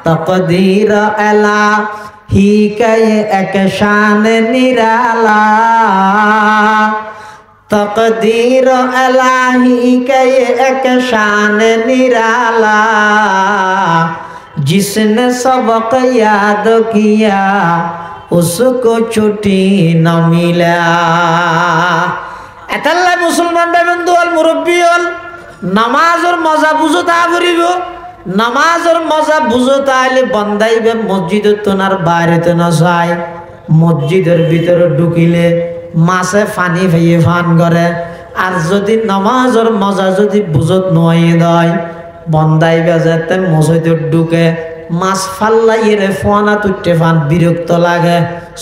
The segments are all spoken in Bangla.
तकदीर इलाही का ये एक शान निराला, तकदीर इलाही का ये एक शान निराला, जिसने सबक याद किया उसको छुट्टी न मिला। एतल्ला मुसलमान बंधु और मुरब्बी और नमाज और मजा बुझो ताबरीबो, नमाज और मजा बुझो ताले बंदाइबे मस्जिद तोनार बाहरे तो न जाए, मस्जिदर भीतर ढुकिले मासे फानी भाइये फान करे, আর যদি নামাজের মজা যদি বুঝত নয় দেয় বন্দাইবে যেতে মসজিদে ঢুকে মাছ ফাল্লাইরে ফোনা তুটে ফান বিরক্ত লাগে,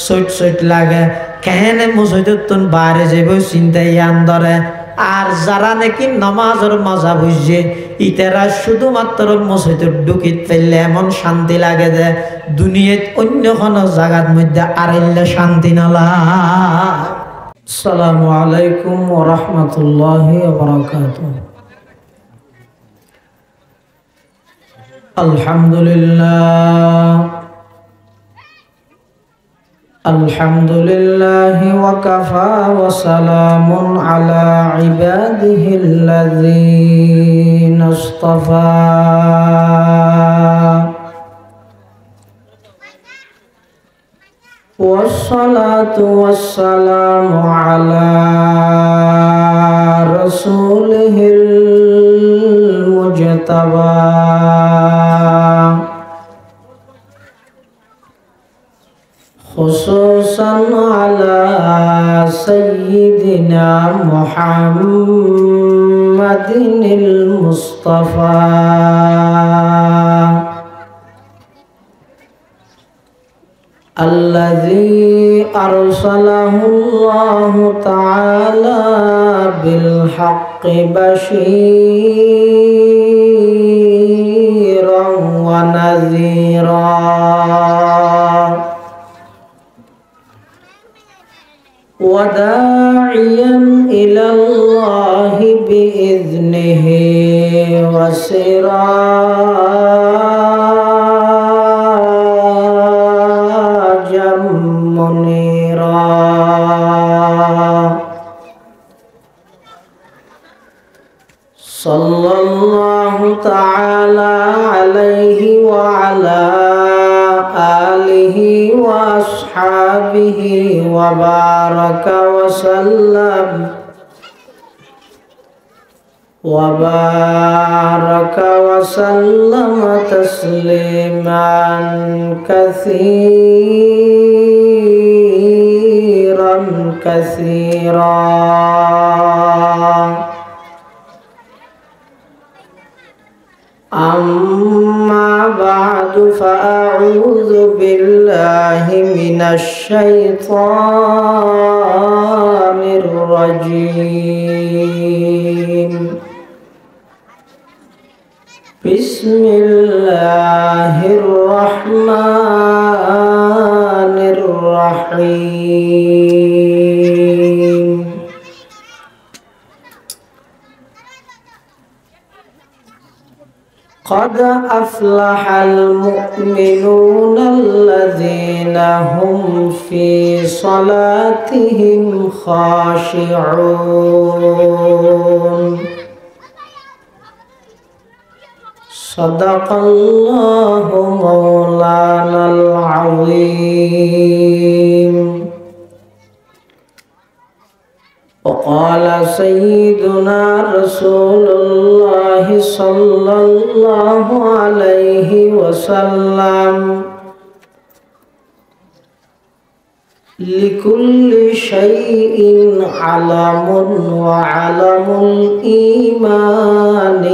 সইট সইট লাগে, কেনে মসজিদে তুন বাইরে যাইব চিন্তাই আন ধরে। আর যারা নাকি নামাজের মজা বুঝছে ইতারা শুধুমাত্র মসজিদে ঢুকিত ফেললে এমন শান্তি লাগে যে দুনিয়াত অন্য কোনো জায়গার মধ্যে আড়াইলে শান্তি নালা। আসসালামু আলাইকুম ওয়া রাহমাতুল্লাহি ওয়া বারাকাতুহু। আলহামদুলিল্লাহ আলহামদুলিল্লাহি ওয়া কাফা ওয়া সালামুন আলা ইবাদিহিল্লাযীনা ইসতাফা। والصلاة والسلام على رسوله المجتبى خصوصا على سيدنا محمد المصطفى الذي أرسله الله تعالى بالحق بشيرا ونذيرا وداعيا إلى الله بإذنه وسراجا منيرا. صلى الله تعالى عليه وعلى آله وأصحابه وبارك وسلم تسليما كثيرا كثيرا. أما بعد فأعوذ بالله من الشيطان الرجيم. بسم الله الرحمن الرحيم. قد أفلح المؤمنون الذين هم في صلاتهم خاشعون. صدق الله مولانا العظيم. وقال سيدنا رسول الله صلى الله عليه وسلم: لكل شيء علم وعلم الإيمان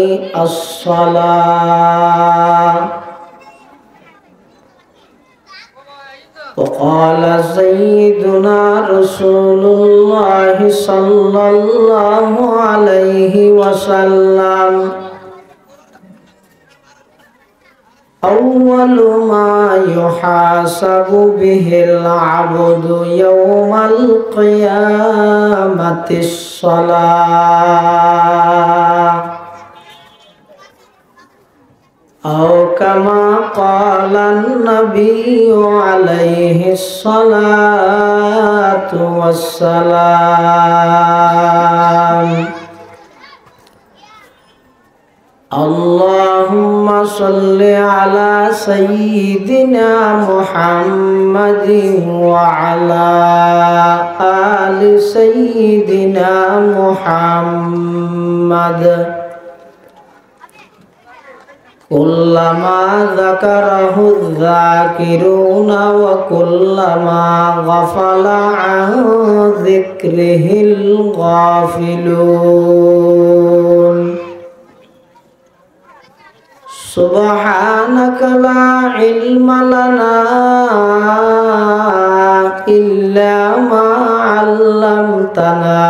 الصلاة. وقال سيدنا رسول الله صلى الله عليه وسلم: أول ما يحاسب به العبد يوم القيامة الصلاة. أو كما قال النبي عليه الصلاة والسلام اللهم صل على سيدنا محمد وعلى آل سيدنا محمد كلما ذكره الذاكرون وكلما غفل عن ذكره الغافلون سبحانك لا علم لنا إلا ما علمتنا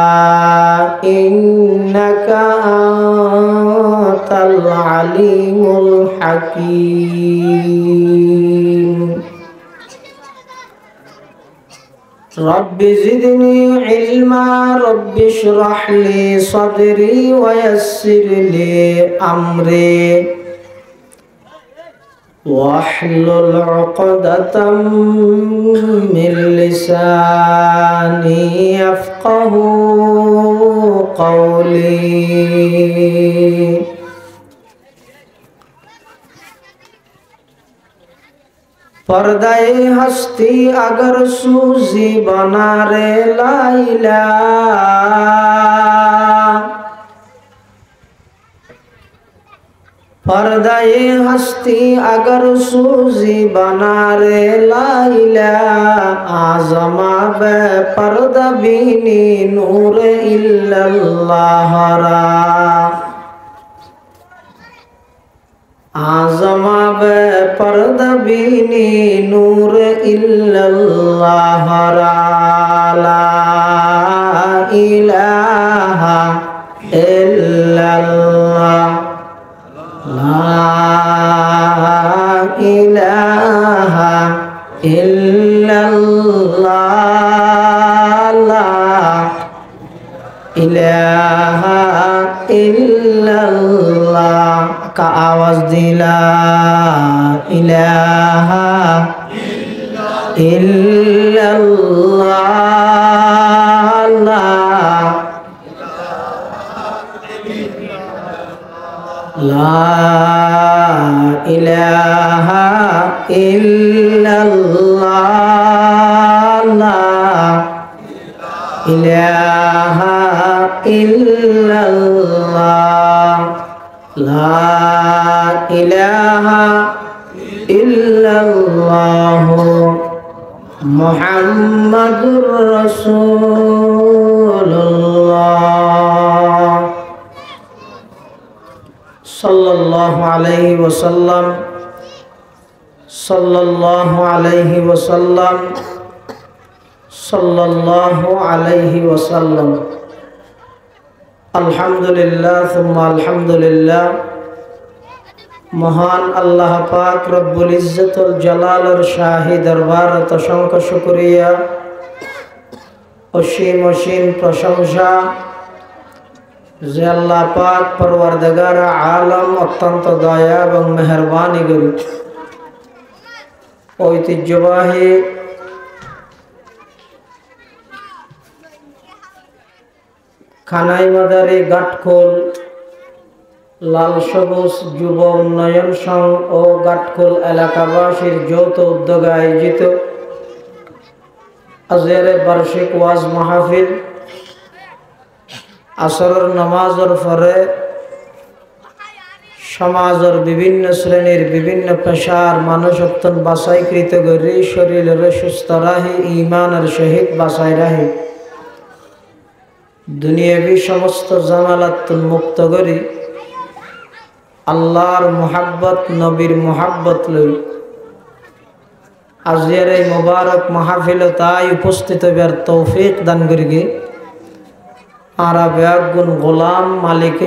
إنك أنت العليم الحكيم رب زدني علما رب اشرح لي صدري ويسر لي أمري واحلل عقدة من لساني يفقه قولي पर्दाए हस्ती अगर सूजी बना रे लाइला पर्दाए हस्ती अगर सूजी बना रे लाइला आज़मा बे पर्दा बीनी नूर इल्लल्लाह रा आज़मा बे पर्दा बीनी नूर इल्लल्लाह रा ला इलाहा इल्लल्लाह ला इलाहा इल्लल्लाह ला इलाहा इल्लल्लाह का आवाज दिला इलाहा इल्लल्लाह ला इलाहा इल्लल्लाह ला इलाहा इल्लल्लाह ला इलाहा इल्लल्लाह मुहम्मदुर रसूलुल्लाह सल्लल्लाहु अलैहि वसल्लम सल्लल्लाहु अलैहि वसल्लम सल्लल्लाहु अलैहि वसल्लम अल्हम्दुलिल्लाह सुम्मा अल्हम्दुलिल्लाह महान अल्लाह पाक रब्बुल इज्जतुल जलालर शाही दरबार असंख्य शुक्रिया असीम असीम प्रशंसा যে আল্লাহ পাক পরওয়ারদিগার আলম অত্যন্ত দয়া এবং মেহেরবানি করে ঐতিহ্যবাহী খানাই মাদারি গাটখোল লাল সবুজ যুব উন্নয়ন সংঘ ও গাটখোল এলাকাবাসীর যৌথ উদ্যোগে আয়োজিত আজকের বার্ষিক ওয়াজ মাহফিল আসরের নামাজের পরে সমাজের বিভিন্ন শ্রেণীর বিভিন্ন পেশার মানুষ অত্যন্ত বাছাইকৃত করে শরীরের সুস্থ রাহি ইমানের সহিত বাছাই রাহি দুনিয়াবি সমস্ত জামালাত মুক্ত করে আল্লাহর মোহাব্বত নবীর মোহাব্বত লই আজকের এই মুবারক মাহফিল তাই উপস্থিত হবার তৌফিক দান করিগে আর বেগুন গোলাম মালিক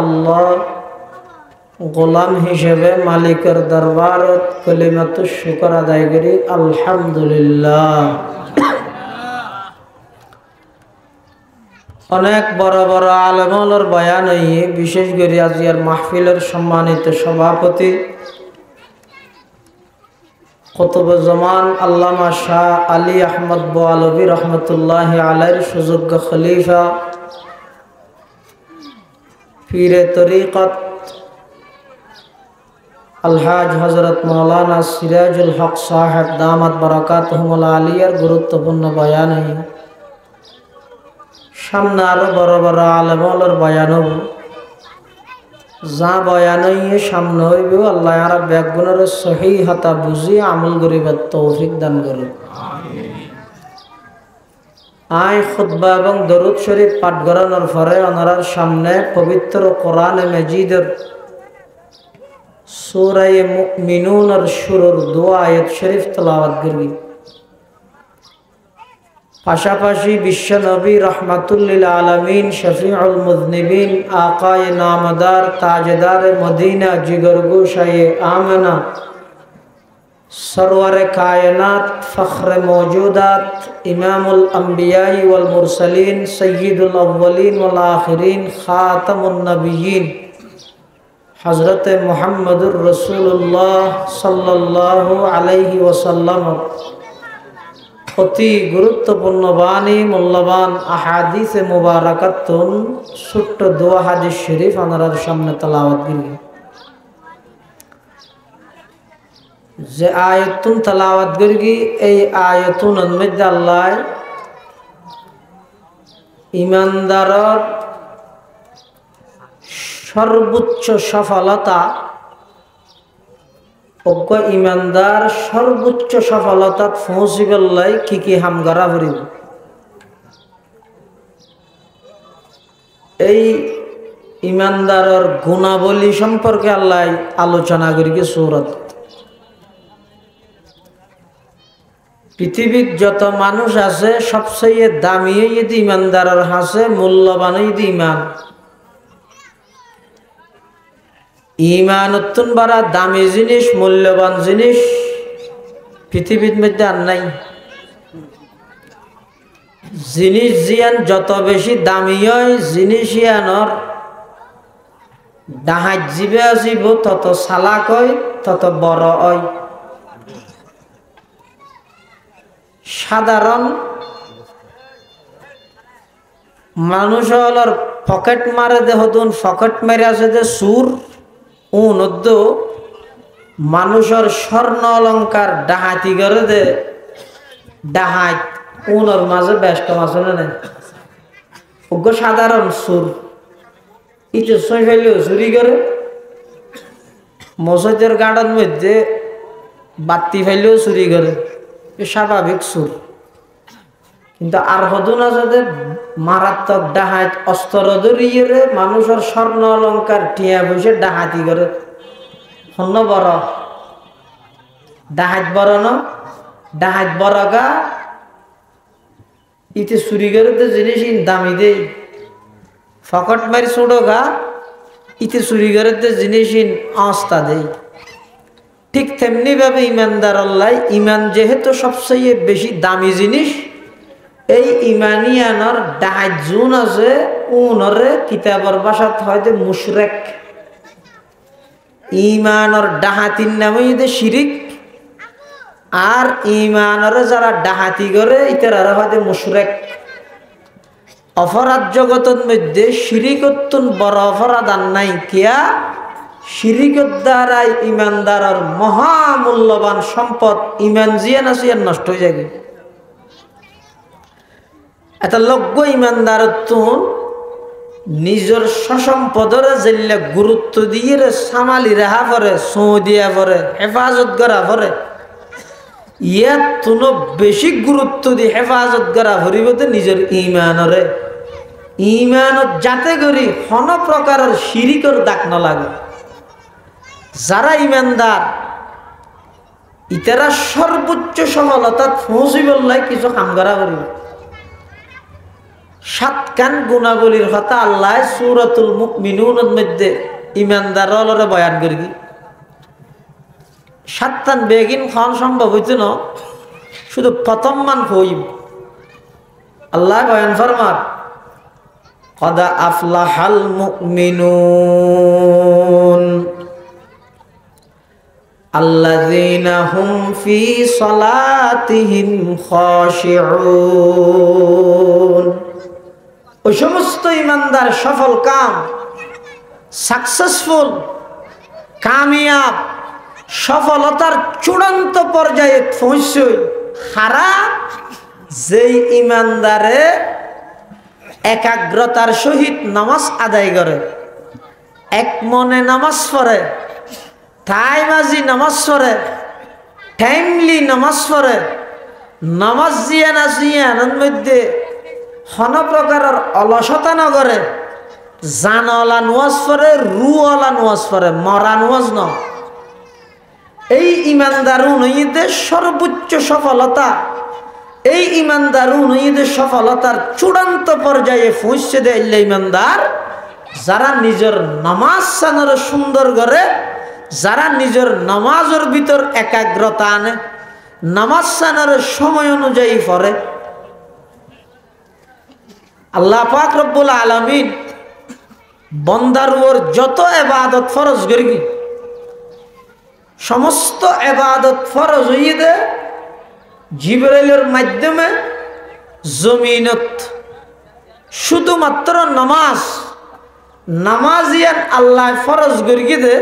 আল্লাহ গোলাম হিসেবে মালিকের দরবারত কলিমাতুশ শুকর আদায় করি আলহামদুলিল্লাহ। অনেক বড় বড় আলেমর বয়ান হইয়ে বিশেষ করে আজিয়ার মাহফিলের সম্মানিত সভাপতি কুতুবুজ্জামান আল্লামা শাহ আলী আহমদ বোয়ালবী রহমতুল্লাহি আলাইহির সুযোগ্য খলিফা পীরে তরিকত আলহাজ হযরত মাওলানা সিরাজুল হক সাহেব দামাত বারাকাতুহুল আলিয়ার গুরুত্বপূর্ণ বয়ান। সামনে আরো বড় বড় আলেমর বয়ান হব, যা বয়ান সামনে হইব আল্লাহ আর ব্যাগুণের সহি হাতা বুঝি আমল করিবার তৌফিক দান করুন। আয় খুতবা এবং দরুদ শরীফ পাঠ করানোর পরে ওনার সামনে পবিত্র কোরআনে মাজিদের সূরা মুমিনুনের শুরুর দোয়া আয়াত শরীফ তেলাওয়াত করবি। পাশাপাশি বিশ্ব নবী রহমাতুল্লিল আলামিন শফিউল মুজনিবিন আকায়ে নামদার তাজদার মদিনা জিগর গোশায়ে আমেনা সরওয়ারে কায়নাত ফখরে মৌজুদাত ইমামুল আম্বিয়াই ওয়াল মুরসালিন সয়্যিদুল আউয়ালিন ওয়াল আখিরিন খাতামুন নবিয়্যিন হযরত মুহাম্মদুর রাসূলুল্লাহ সাল্লাল্লাহু আলাইহি ওয়াসাল্লাম অতি গুরুত্বপূর্ণ বাণী মূল্যবান আহাদিসে মুবারাকাতুন ছোট্ট দোয়া হাদিস শরীফ আপনার সামনে তেলাওয়াত করি। যে আয়াতুন তেলাওয়াত করি এই আয়াতুন মধ্যে আল্লাহ ইমানদারের সর্বোচ্চ সফলতা অজ্ঞ ইমানদার সর্বোচ্চ সফলতা পৌঁছিবলৈ কি কি হামগারা করিব এই ইমানদারের গুণাবলী সম্পর্কে আল্লাহ আলোচনা করি সূরাত। পৃথিবীর যত মানুষ আছে সবচেয়ে দামি যদি ইমানদারের হাসে মূল্যবান যদি ইমান। ইমান অত্যন্ত বড় দামি জিনিস, মূল্যবান জিনিস পৃথিবীর মধ্যে আর নাই। জিনিস জিয়ান যত বেশি দামি হয় জিনিস ইয়ানোর ডাহাত জীবে আসিব তত চালাক হয় তত বড় হয়। সাধারণ মানুষ হলর পকেট মারে দেখুন, পকেট মেরে আছে যে সুর উনদ্দ মানুষের স্বর্ণ অলঙ্কার ডাহাতি করে দে ডাহাত উনর মাঝে ব্যস্ত আছে না অজ্ঞ সাধারণ সুর ইটো সই ফেলেও চুরি করে, মসজিদের গার্ডেন মধ্যে বাতি ফেলেও চুরি করে, স্বাভাবিক সুর। কিন্তু আর হদুন আছে মারাত্মক ডাহাত অস্ত্র ধরিয়ে মানুষের স্বর্ণ অলঙ্কার টিয়া বসে ডাহাতি করে। হন্য বড় ডাহাত বড় ন ডাহাত বড় গা ইতে চুরি করে তো জিনিস দামি দেই, ফকট মারি ছোট গা ইতে চুরি করে তো জিনিস আস্তা দেই। ঠিক তেমনি ভাবে ইমানদার আল্লাহ ইমান যেহেতু সবচেয়ে বেশি দামি জিনিস, এই ইমানিয়ানোর ডাহাত জুন আছে উনরে কিতাবর ভাষাত হয়তো মুশরিক। ইমানর ডাহাতির নামে যদি শিরিক, আর ইমানরে যারা ডাহাতি করে ইতারা হয়তো মুশরিক। অপরাধ জগতের মধ্যে শিরিকত্তুন বড় অপরাধ আর নাই কিয়া শিরিকত দ্বারাই ইমানদারের মহামূল্যবান সম্পদ ইমান জিয়ান আছে আর নষ্ট হয়ে যাবে। এটা লজ্ঞ ইমানদার নিজের সসম্পদের যেলে গুরুত্ব দিয়ে সামালি রেহা পরে সৌদিয়া পরে হেফাজত করা পরে ইয়াত তুনো বেশি গুরুত্ব দিয়ে হেফাজত করা ভরিবতে নিজের ইমানরে ইমানত যাতে করি কোন প্রকারের শিরিকর দাগ না লাগে। যারা ইমানদার ইতারা সর্বোচ্চ সফলতা পৌঁছিবল্লাই কিছু কাম করা করিব। সাতখান গুণাবলীর কথা আল্লাহ সূরাতুল মুমিনুনের মধ্যে ইমানদাররে বয়ান করি। সাতখান বেগিন খান সম্ভব হইতো না, শুধু প্রথম মান হইব। আল্লাহ বয়ান ফরমান কদ আফলাহাল মুমিনুন, আল্লাযীনা হুম ফি সালাতিহিম খাশিউন। ওই সমস্ত ইমানদার সফল কাম, সাকসেসফুল, কামিয়াব, সফলতার চূড়ান্ত পর্যায়ে পৌঁছে হারা যেই ইমানদারে একাগ্রতার সহিত নামাজ আদায় করে, এক মনে নামাজ পড়ে, টাইমাজি নামাজ পড়ে, টাইমলি নামাজ পড়ে, নামাজ জিয়ান জিয়ানের মধ্যে হন প্রকারের অলসতা না করে, জানওয়ালা নোয়াজ পড়ে, রুওয়ালা নোয়াজ পড়ে, মরা নোয়াজ ন। এই ইমানদার উন্নয়ীদের সর্বোচ্চ সফলতা, এই ইমানদার উন্নয়ীদের সফলতার চূড়ান্ত পর্যায়ে পৌঁছে দেয় ইমানদার যারা নিজের নামাজ সানার সুন্দর করে, যারা নিজের নামাজের ভিতর একাগ্রতা আনে, নামাজ সানার সময় অনুযায়ী পড়ে। আল্লাহ পাক রব্বুল আলামিন বন্দার উপর যত ইবাদত ফরজ করি, সমস্ত ইবাদত ফরজ হইয়ে দে জিবরাইলের মাধ্যমে জমিনত। শুধুমাত্র নামাজিয়ান আল্লাহ ফরজ করি দে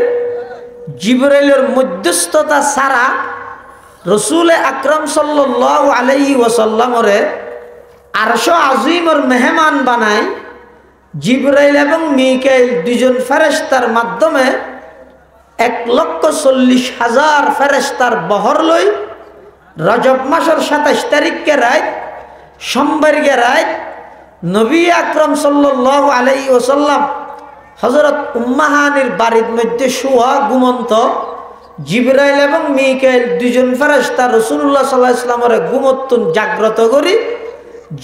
জিবরাইলের মধ্যস্থতা ছাড়া রসুল আকরাম সাল্লাল্লাহু আলাইহি ওয়াসাল্লামরে আরশ আজিমের মেহমান বানায় জিবরাইল এবং মিকাইল দুজন ফেরেশতার মাধ্যমে 1,40,000 ফেরেশতার বহর লই রজব মাসের 27 তারিখকে রাত, সোমবারকে রাত, নবী আকরাম সাল্লাল্লাহু আলাইহি ওয়াসাল্লাম হযরত উম্মাহানির বাড়ির মধ্যে শুয়া ঘুমন্ত জিবরাইল এবং মিকাইল দুজন ফেরেশতা রাসূলুল্লাহ সাল্লাল্লাহু আলাইহি ওয়াসাল্লামের ঘুমতুন জাগ্রত করি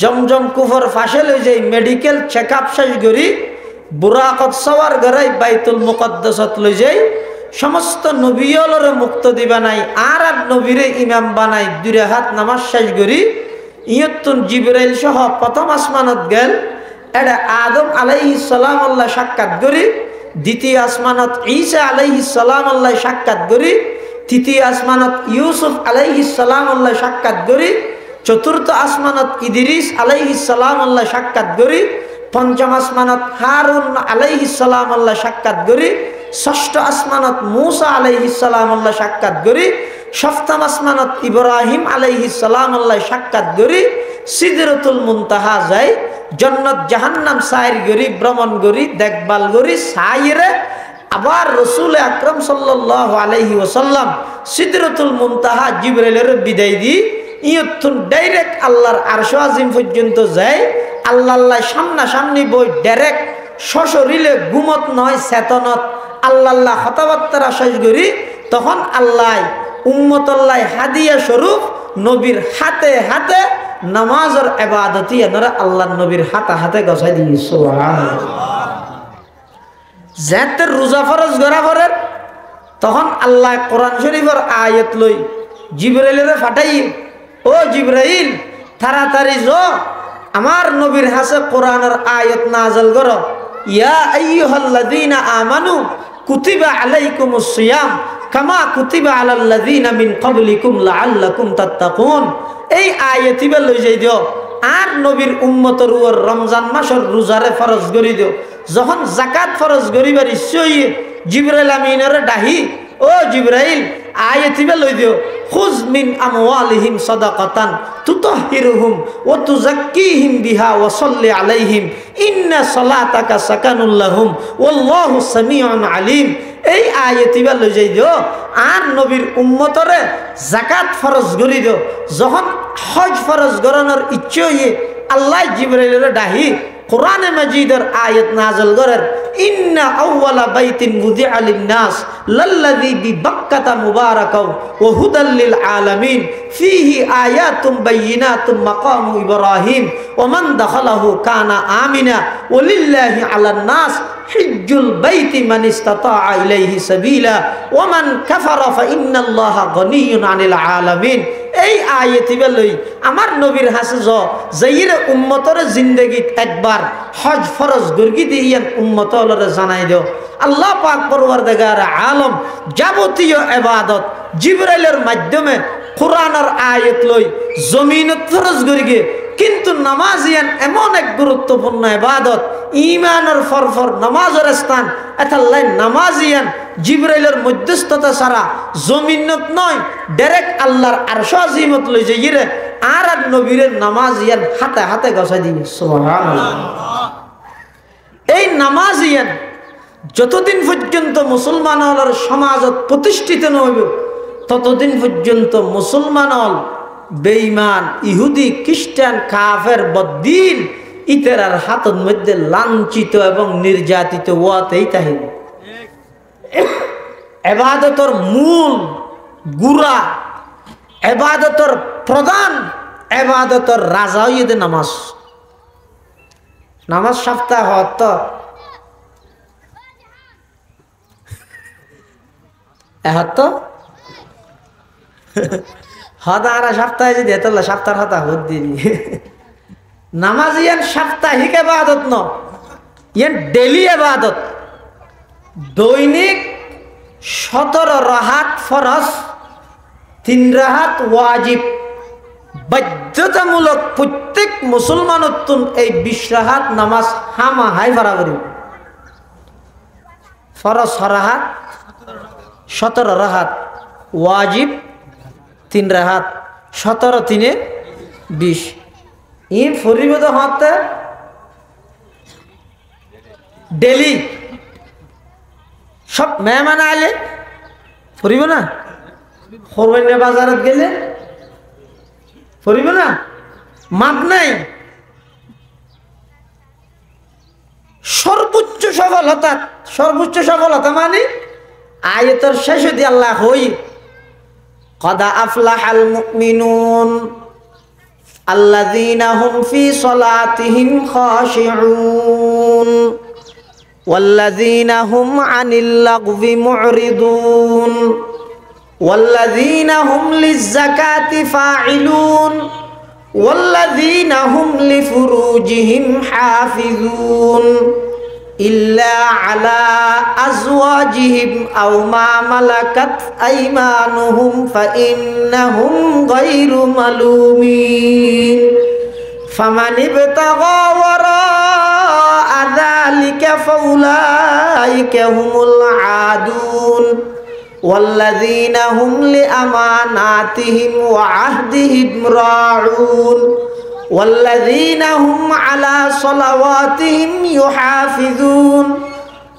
জমজম কুফর ফাঁসে লই যাই, মেডিকেল চেকআপ শেষ করি বুরাকত সওয়ার গড়াই বাইতুল মুকদ্দাসত লই যাই, সমস্ত নবীলরে মুক্তি বানাই আর নবীরে ইমাম বানাই, দুই রাকাত নামাজ শেষ করি ইয়তুন জিবরাইল সহ প্রথম আসমানত গেল। এটা আদম আলাইহিস সালাম আল্লাহ সাক্ষাৎ করি, দ্বিতীয় আসমানত ঈসা আলাইহিস সালাম আল্লাহ সাক্ষাৎ করি, তৃতীয় আসমানত ইউসুফ আলাইহিস সালাম আল্লাহ সাক্ষাৎ করি, চতুর্থ আসমানত ইদ্রিস আলাইহিস সালাম আল্লাহ সাক্ষাৎ করি, পঞ্চম আসমানত হারুন আলাইহিস সালাম আল্লাহ সাক্ষাৎ করি, ষষ্ঠ আসমানত মূসা আলাইহিস সালাম আল্লাহ সাক্ষাৎ করি, সপ্তম আসমানত ইব্রাহিম আলাইহিস সালাম আল্লাহ সাক্ষাৎ করি, সিদরাতুল মুনতাহা যাই, জান্নাত জাহান্নাম সাইর গরি, ভ্রমণ গরি, দেখভাল গরি, সাইরে আবার রাসূল আকরাম সাল্লাল্লাহু আলাইহি ওয়াসাল্লাম সিদরাতুল মুনতাহা জিবরাইলের বিদায় দি ইয়তুন ডাইরেক্ট আল্লাহর আরশ আজিম পর্যন্ত যায়। আল্লাহ সামনাসামনি বই ডাইরেক্ট সশরীরে ঘুমত নয় চেতনত আল্লাহ কথাবার্তা শেষ করি, তখন আল্লাহ উম্মতল্লাহ হাদিয়া স্বরূপ নবীর হাতে হাতে নামাজের ইবাদতি এনারা আল্লাহ নবীর হাতে হাতে গছাই দিয়ে সুবহানাল্লাহ। যাতে রোজা ফরজ করা পড়ে তখন আল্লাহ কোরআন শরীফের আয়াত লই জিবরাইলের ফাটাই, ও জিবরাইল তাড়াতাড়ি যো আমার নবীর হাসে কোরআনের আয়াত নাযিল করো, ইয়া আইয়ুহাল্লাযীনা আমানু কুতিবা আলাইকুমুস সিয়াম কামা কুতিবা আলাল্লাযীনা মিন ক্বাবলিকুম লাআল্লাকুম তাত্তাকুন। এই আয়াতিবে লই যাই দিও আর নবীর উম্মতের উপর রমজান মাসের রোজারে ফরজ করি দিও। যখন যাকাত ফরজ করিবার ইচ্ছা হইয়ে জিবরাইল আমিনের ডাহি, ও জিবরাইল আয়াতিবে লই দিও, খুজ মিন আমওয়ালিহিম সাদাকাতান তুতাহহিরুহুম ওয়া তুযাক্কিহিম বিহা ওয়া সাল্লি আলাইহিম ইন্না সালাতাকা সাকানুল লাহুম ওয়াল্লাহু সামিউন আলিম। এই আয়াতিবা লই যাই দিও আর নবীর উম্মতরে যাকাত ফরজ করি দিও। যখন হজ ফরজ করানোর ইচ্ছে হইয়ে আল্লাহ জিবরাইলের ডাহি কোরআনে মাজিদের আয়াত নাযিল করেন, ইন্না আউওয়ালা বাইতিন মুযিআ লিন-নাস লাল্লাযী বিবাক্কাতা মুবারাকাও ওয়া হুদাল লিল আলামিন ফীহি আয়াতুম বাইয়িনাতুম মাকামু ইব্রাহিম ওয়া মান দাখালাহু কানা আমিনা ওয়া লিল্লাহি আলান নাস হিজ্জুল বাইতি মান ইসতাতাআ ইলাইহি সাবিলা ওয়া মান কাফারা ফা ইন্নাল্লাহা গনিয়্যুন আনিল আলামিন। এই আয়াতিবে লই আমার নবীর হাসে যাইরে উম্মতর জিন্দেগিত একবার হজ ফরজ গর্গি দিয়েন উম্মতলরে জানাই দিও। আল্লাহ পাক পরওয়ারদিগার আলম যাবতীয় ইবাদত জিবরাইলের মাধ্যমে কোরআনের আয়াত লই জমিনত ফরজ করি গে কিন্তু নামাজিয়ান এমন এক গুরুত্বপূর্ণ ইবাদত ঈমানের ফরফর নামাজের স্থান এতাল্লাই নামাজিয়ান জিবরাইলের মধ্যস্থতা ছাড়া জমিনত নয় ডাইরেক্ট আল্লাহর আরশ আজিমত লই যাইরে আর নবীর নামাজিয়ান হাতে হাতে গছাই দিবে সুবহানাল্লাহ। এই নামাজিয়ান যতদিন পর্যন্ত মুসলমানের সমাজত প্রতিষ্ঠিত নইব ততদিন পর্যন্ত মুসলমান বেঈমান ইহুদি খ্রিস্টান কাফের বদ্দিন ইতরার হাতের মধ্যে লাঞ্ছিত এবং নির্যাতিত ওয়াতেই তাহিব। ইবাদতের মূল গুড়া ইবাদতের প্রধান ইবাদতের রাজা হইতে নামাজ। নামাজ সপ্তাহ হত এহত হদারা সপ্তাহে যদি এতলা সপ্তাহ হতা হত দিবি নামাজ ইয়ান সাপ্তাহিক ইবাদত ন ইয়ান ডেলি ইবাদত। দৈনিক 17 রাহাত ফরজ 3 রাহাত ওয়াজিব বাধ্যতামূলক প্রত্যেক মুসলমানত্তুন এই 20 রাহাত নামাজ হামা হাই বরাবর ফরজ রাহাত 17 রাহাত ওয়াজিব 3 রাহাত 17 3 20 ই ফরিব তো হতে ডেলি সব মেহমান আইলে ফরিব না খরবেন বাজারত গেলে ফরিব না মাপ নাই। সর্বোচ্চ সফলতা মানে আয়াতের শেষে দিয়ে আল্লাহ হই قد أفلح المؤمنون الذين هم في صلاتهم خاشعون والذين هم عن اللغو معرضون والذين هم للزكاة فاعلون والذين هم لفروجهم حافظون إلا على أزواجهم أو ما ملكت أيمانهم فإنهم غير ملومين فمن ابتغى وراء ذلك فأولئك هم العادون والذين هم لأماناتهم وعهدهم راعون والذين هم على صلواتهم يحافظون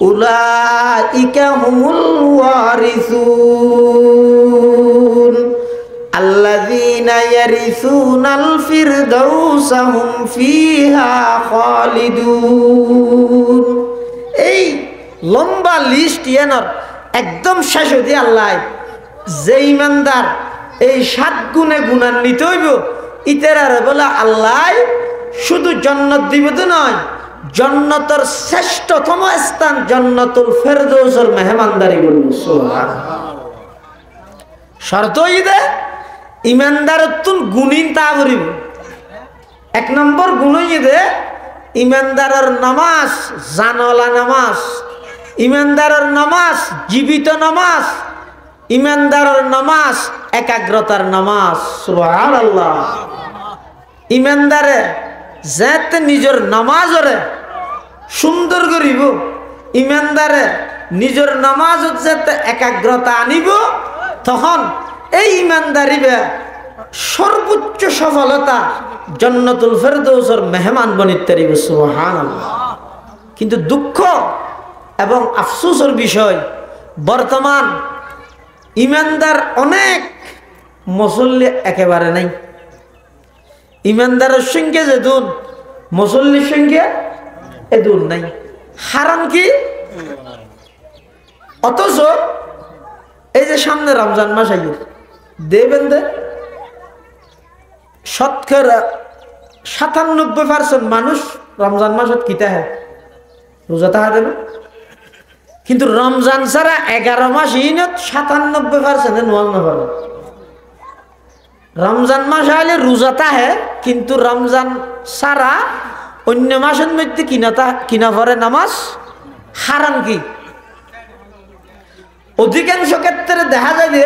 أولئك هم الوارثون الذين يرثون الفردوس هم فيها خالدون। এই লম্বা লিস্ট ইয়ানোর একদম শেষ হতে আল্লাহ যে ইমানদার এই 7 গুণে গুণান্বিত হইব ইতারার বলা আল্লাহ শুধু জান্নাত দিবে তো নয় জান্নাতের শ্রেষ্ঠতম স্থান জান্নাতুল ফেরদৌসের মেহমানদারি করব সুবহানাল্লাহ। শর্ত ইদে ইমানদারতুন গুণিন তা করিব। 1 নম্বর গুণ ইদে ইমানদারের নামাজ জানলা নামাজ, ইমানদারের নামাজ জীবিত নামাজ, ইমানদারের নামাজ একাগ্রতার নামাজ সুবহানাল্লাহ। ইমানদারে যাতে নিজের নামাজরে সুন্দর করিব, ইমানদারে নিজের নামাজত যাতে একাগ্রতা আনিব তখন এই ইমানদারিবে সর্বোচ্চ সফলতা জান্নাতুল ফেরদৌসের মেহমান বনিতে পারিব সুবহানাল্লাহ। কিন্তু দুঃখ এবং আফসোসের বিষয় বর্তমান ইমানদার অনেক মুসল্লি একেবারে নাই। ইমানদারের সঙ্গে যে দুন মুসল্লির সঙ্গে এ দুন নাই। হারাম কি? অথচ এই যে সামনে রমজান মাস আইয়ে দেবেন দে শতকরা 97% মানুষ রমজান মাসত কিতা হয় রোজা তাহা দেবে। কিন্তু রমজান ছাড়া 11 মাস ইনত 97% নোয়াল না পারে। রমজান মাস আইলে রোজা তাহে কিন্তু রমজান ছাড়া অন্য মাসের মধ্যে কিনা পরে নামাজ। হারাম কি? অধিকাংশ ক্ষেত্রে দেখা যায় যে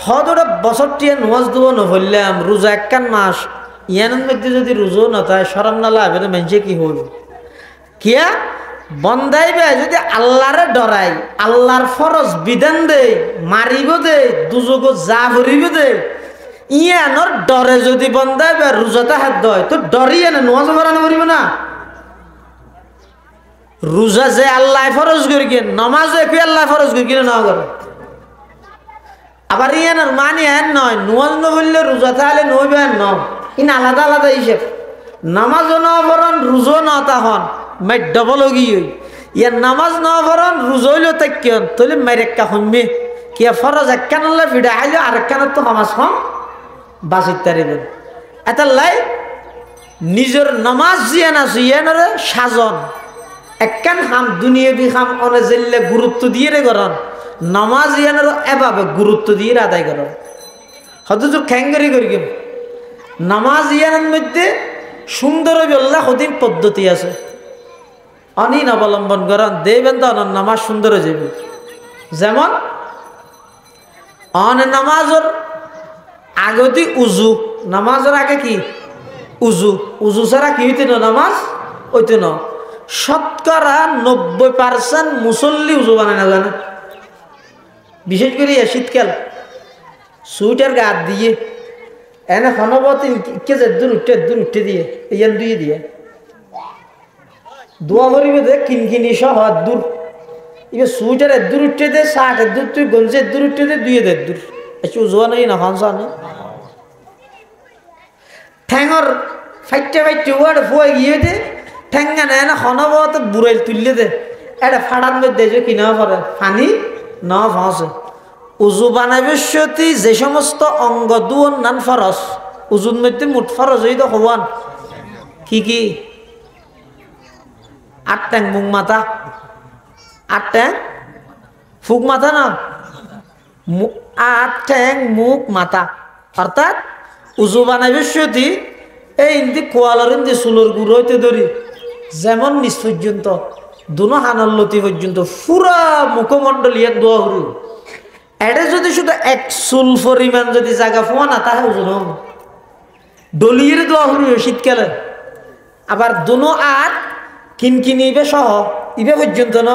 হদরে বছর টিয়া নোয়াজ দেবো নহরলাম রোজা একখান মাস ইয়ানের মধ্যে যদি রোজো নথায় সরম না লাভে মেনছে কি হইব কিয়া বন্দাইবে যদি আল্লাহরে ডরাই আল্লাহর ফরজ বিধান দে মারিব দে দুযোগ যা ভরিব দে ইয়ানোর ডরে যদি বন্দাইবে রোজাতে হাত দয় তো ডরিয়ে না নোয়াজ ভরানো করিব না রোজা যে আল্লাহ ফরজ করি কিন নমাজ একই আল্লাহ ফরজ করি কিনে না করে আবার ইয়ানোর মানি হেন নয় নোয়াজ ন বললে রোজা তাহলে নইবে হেন ন ইন আলাদা আলাদা হিসেব নামাজ ন ভরণ রোজো ন তখন মাই ডবল গিয়ে ইয়ার নামাজ ন ভরণ রোজইলো তাই কেন তাহলে মেরেক্কা শুনবি কিয়া ফরজ একখান আল্লাহ ভিড়া আইলো আর একখানত তো সমাজ কম বাঁচিত তারিবেন এটা লাই নিজের নামাজ জিয়ান আছে ইয়ানরে সাজন একখান খাম দুনিয়াবি খাম অনে জেললে গুরুত্ব দিয়ে রে করন নামাজ ইয়ানের এভাবে গুরুত্ব দিয়ে আদায় করন হয়তো তো খ্যাঙ্গারি করি কেন নামাজ ইয়ানের মধ্যে সুন্দর আল্লাহ কদিন পদ্ধতি আছে অনিন অবলম্বন করেন দেবেন তো নামাজ সুন্দর হয়ে যাবে যেমন অনে নামাজের আগতি উজু নামাজের আগে কি উজু উজু ছাড়া কি হইতে না নামাজ হইতে না শতকরা 90% মুসল্লি উজু বানায় না জানে বিশেষ করে শীতকাল সুইটার গা দিয়ে এনে হনবত দূর উঠতে দিয়ে ইয়ান দুই দিয়ে দোয়া করিবে দে কিনকিনি সহ দূর এবার সুইটার দূর উঠতে দে শার্ট দূর তুই গঞ্জের দূর উঠতে দে দুই দূর একটু উজুয়া নেই না হানসা না ঠ্যাঙর ফাইটে ফাইটে ওয়ার্ড ফুয়ে গিয়ে দে ঠ্যাঙ্গা নেয় না হনবত বুড়াইল তুললে দে এটা ফাড়ার মধ্যে যে কিনা পরে পানি না ফাঁসে উজু বানাবে সতী যে সমস্ত অঙ্গ দুন নান ফরস উজুর মধ্যে মুঠ ফরস হইতো হবান কি কি আট ট্যাং মুখ মাথা আট ট্যাং ফুক মাথা না আট ট্যাং মুখ মাথা অর্থাৎ উজু বানাবে সতী এই ইন্দি কোয়ালর ইন্দি চুলোর গুঁড়ো হইতে ধরি যেমন নিচ পর্যন্ত দুনো হানাল্লতি পর্যন্ত পুরা মুখমণ্ডলী এক দোয়া হরু এটা যদি শুধু এক চুল পরিমাণ যদি জায়গা ফোয়া না তাহলে উজুন ডলিয়ে দোয়া হরু শীতকালে আবার দুনো আর কিনকিনি ইবে সহ ইবে পর্যন্ত ন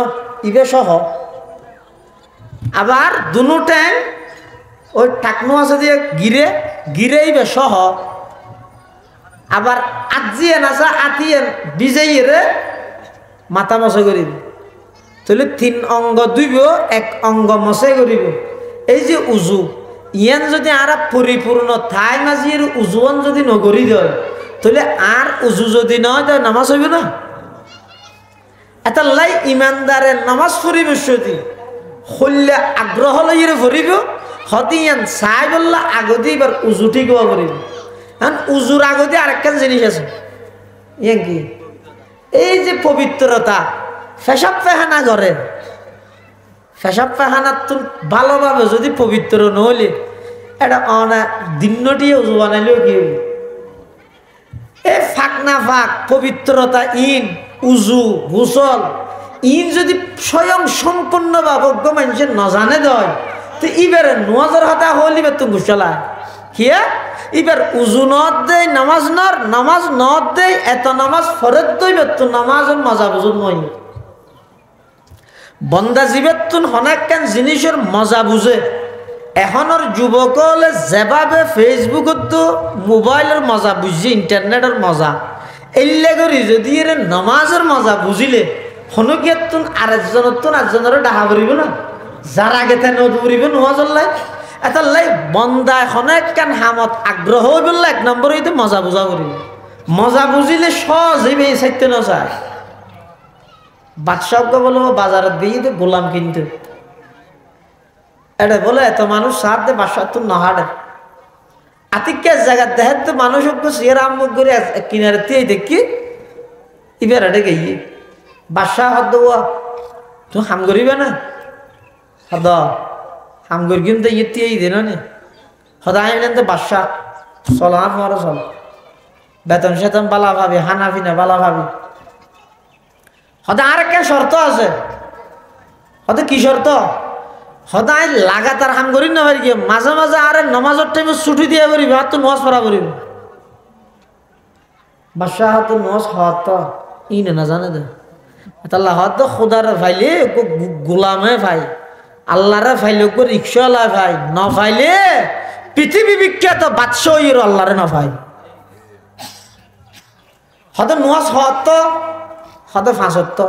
ইবে সহ আবার দুনো ট্যাং ওই টাকনো আছে দিয়ে গিরে গিরে ইবে সহ আবার আজিয়ে নাচা আতিয়েন বিজয়ীরে মাথা মশাই করিব তাহলে 3 অঙ্গ দুইব 1 অঙ্গ মশাই করিব এই যে উজু ইয়ান যদি আর পরিপূর্ণ থাই মাঝির উজুয়ান যদি নগরী দেয় তাহলে আর উজু যদি নয় তাহলে নামাজ হইব না এটা লাই ইমানদারের নামাজ পড়িব সতী হইলে আগ্রহ লইরে পড়িব হতে ইয়ান চাই বললা আগতে এবার উজু ঠিক হওয়া করিব এখন উজুর আগতে আরেকখান জিনিস আছে ইয়ান কি এই যে পবিত্রতা পেশাব পেহানা করে পেশাব পেহানার তো ভালোভাবে যদি পবিত্র নহলে এটা দিনটি উজু বানাইলেও কি হবে এ ফাঁক না ফাঁক পবিত্রতা ইন উজু গোসল ইন যদি স্বয়ং সম্পূর্ণভাবে মানুষের নজানে দেয় তো এবারে নোয়াজের হাতে হল এবার তো ঘুষলায় কিয়া এবার উজু নত দেয় নামাজ নর নামাজ নত দেয় এত নামাজ ফরত দইবে তো নামাজের মজা বুঝুন মই বন্দা জীবের তুন অনেকখান জিনিসের মজা বুঝে এখনের যুবক হলে যেভাবে ফেসবুকত তো মোবাইলের মজা বুঝছে ইন্টারনেটের মজা এলে করি যদি এর নামাজের মজা বুঝিলে হনুকিয়ার তুন আরেকজনের তুন একজনের ডাহা করিব না যার আগে তাই নদ করিব নোয়াজর লাই এটা লাই বন্দায় অনেকখান হামত আগ্রহ বললে 1 নম্বর হইতে মজা বুঝা করিব মজা বুঝিলে সহজ হইবে এই সাইতে না চায় বাদশাহকে বলবো বাজারের দিয়ে তো গোলাম কিনতে এটা বলে এত মানুষ সার দে বাদশাহ তো নহাড়ে আতিকের জায়গা দেখেন তো মানুষ সিয়ার আমুক করে কিনারে দিয়ে দেখি এবার এটা গিয়ে বাদশাহ হদ তুমি হাম করিবে না হদ হাম করি কিন্তু ইয়ে দিন নে হদা আইলেন তো বাদশাহ চল আমার চল বেতন সেতন বালা ভাবি হানা ফিনা বালা ভাবি হতে আর একটা শর্ত আছে হতে কি শর্ত সদায় লাগাতার হাম করি না পারি গিয়ে মাঝে মাঝে আরে নমাজের টাইমে ছুটি দিয়ে করিব আর তো নমাজ পড়া করিব বাদশাহ হাতে নমাজ হওয়াত ই না জানে দে আল্লাহ হয়ত খোদার ফাইলে গোলামে ভাই আল্লাহরে ফাইলে রিক্সাওয়ালা ভাই ন ফাইলে পৃথিবী বিখ্যাত বাদশাহ আল্লাহরে না ভাই হয়তো নমাজ হওয়াত হয়তো ফাঁসত্ব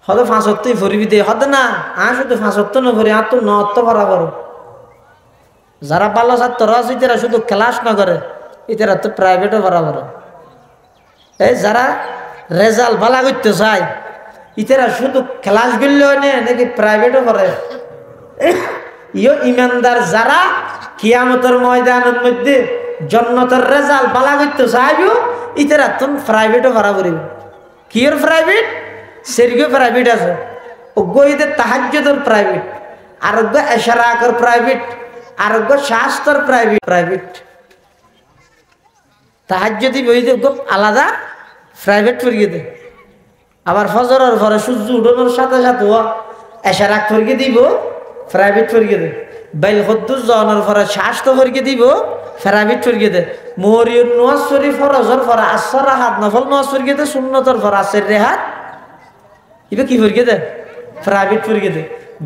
হয়তো ফাঁসত্বই ভরিবি দে হতে না শুধু ফাঁসত্ব না ভরি আর তো নত্ব ভরা করো যারা ভালো ছাত্র আছে ইতারা শুধু ক্লাস না করে ইতারা তো প্রাইভেটও ভরা করো এই যারা রেজাল্ট ভালো করতে চায় ইতারা শুধু ক্লাস গেলেও নেই নাকি প্রাইভেটও করে ইও ইমানদার যারা কিয়ামতের ময়দানের মধ্যে জন্নতের রেজাল্ট ভালো করতে চাইব ইতারা তো প্রাইভেটও ভরা করিব কিয়ের প্রাইভেট সেরগো প্রাইভেট আছে ওগোইদের তাহাজ্জুদের প্রাইভেট আরোগ্য এশরাকর প্রাইভেট আরোগ্য শাস্ত্র প্রাইভেট তাহাজ্জুদি বইতে খুব আলাদা প্রাইভেট পড়িয়ে দে আবার ফজরের পরে সূর্য উঠোনোর সাথে সাথে এশরাক পড়িয়ে দিব প্রাইভেট পড়িয়ে দে বাইল হদ্দুস জনের পরে শাস্ত্র পড়িয়ে দিব প্রাইভেট পড়িয়ে দে মোহরিয়র নওয়াজ শরীফ ফরজর পরে আসর হাত নফল নওয়াজ পড়িয়ে দে সুন্নতর পরে আসর রেহাত ইবে কি পড়িয়ে দে প্রাইভেট পড়িয়ে দে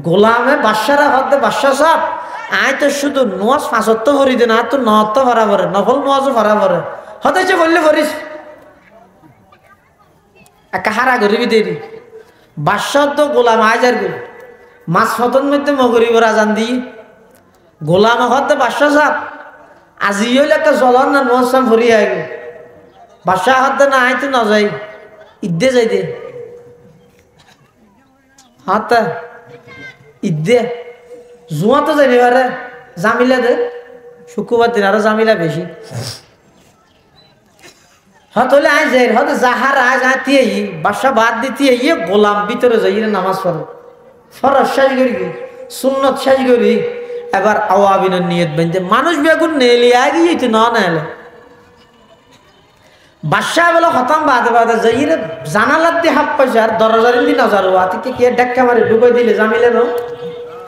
গোলামে বাদশারা হতে বাদশা সাহেব আয় তো শুধু নওয়াজ ফাঁসত্ব ভরি দে না তো নত্ব ভরা ভরে নফল নওয়াজও ভরা ভরে হতে যে বললে ভরিস একা হারা গরিবি দেরি বাদশাহ তো গোলাম আজার গো মাছ ফতন মধ্যে মগরিবর আজান দি গোলাম হতে বাদশা সাহেব আজি হইলে একটা জলন না নওয়াজ সাম ভরি আইব বাদশাহ হতে না আয় তো না যাই ইদ্দে যাই দে হাতা ইদ্দে জুয়া তো যাই এবারে জামিলা দে শুক্রবার দিন আরো জামিলা বেশি হত হলে আয় যাই হতে যাহার আজ আতিয়ে বাসা বাদ দিতে ইয়ে গোলাম ভিতরে যাই নামাজ পড়ো ফরজ শেষ করি সুন্নত শেষ করি এবার আওয়াবিনের নিয়ত বেঁধে মানুষ বেগুন নেলি আগে তো না নেলে বাদশাহ বলে খতম বাদে বাদে যাই রে জানালার দিয়ে হাত পাইছে আর দরজার দি নজর আতিকে কে ডাক্কা মারে ঢুকাই দিলে জামিলে নো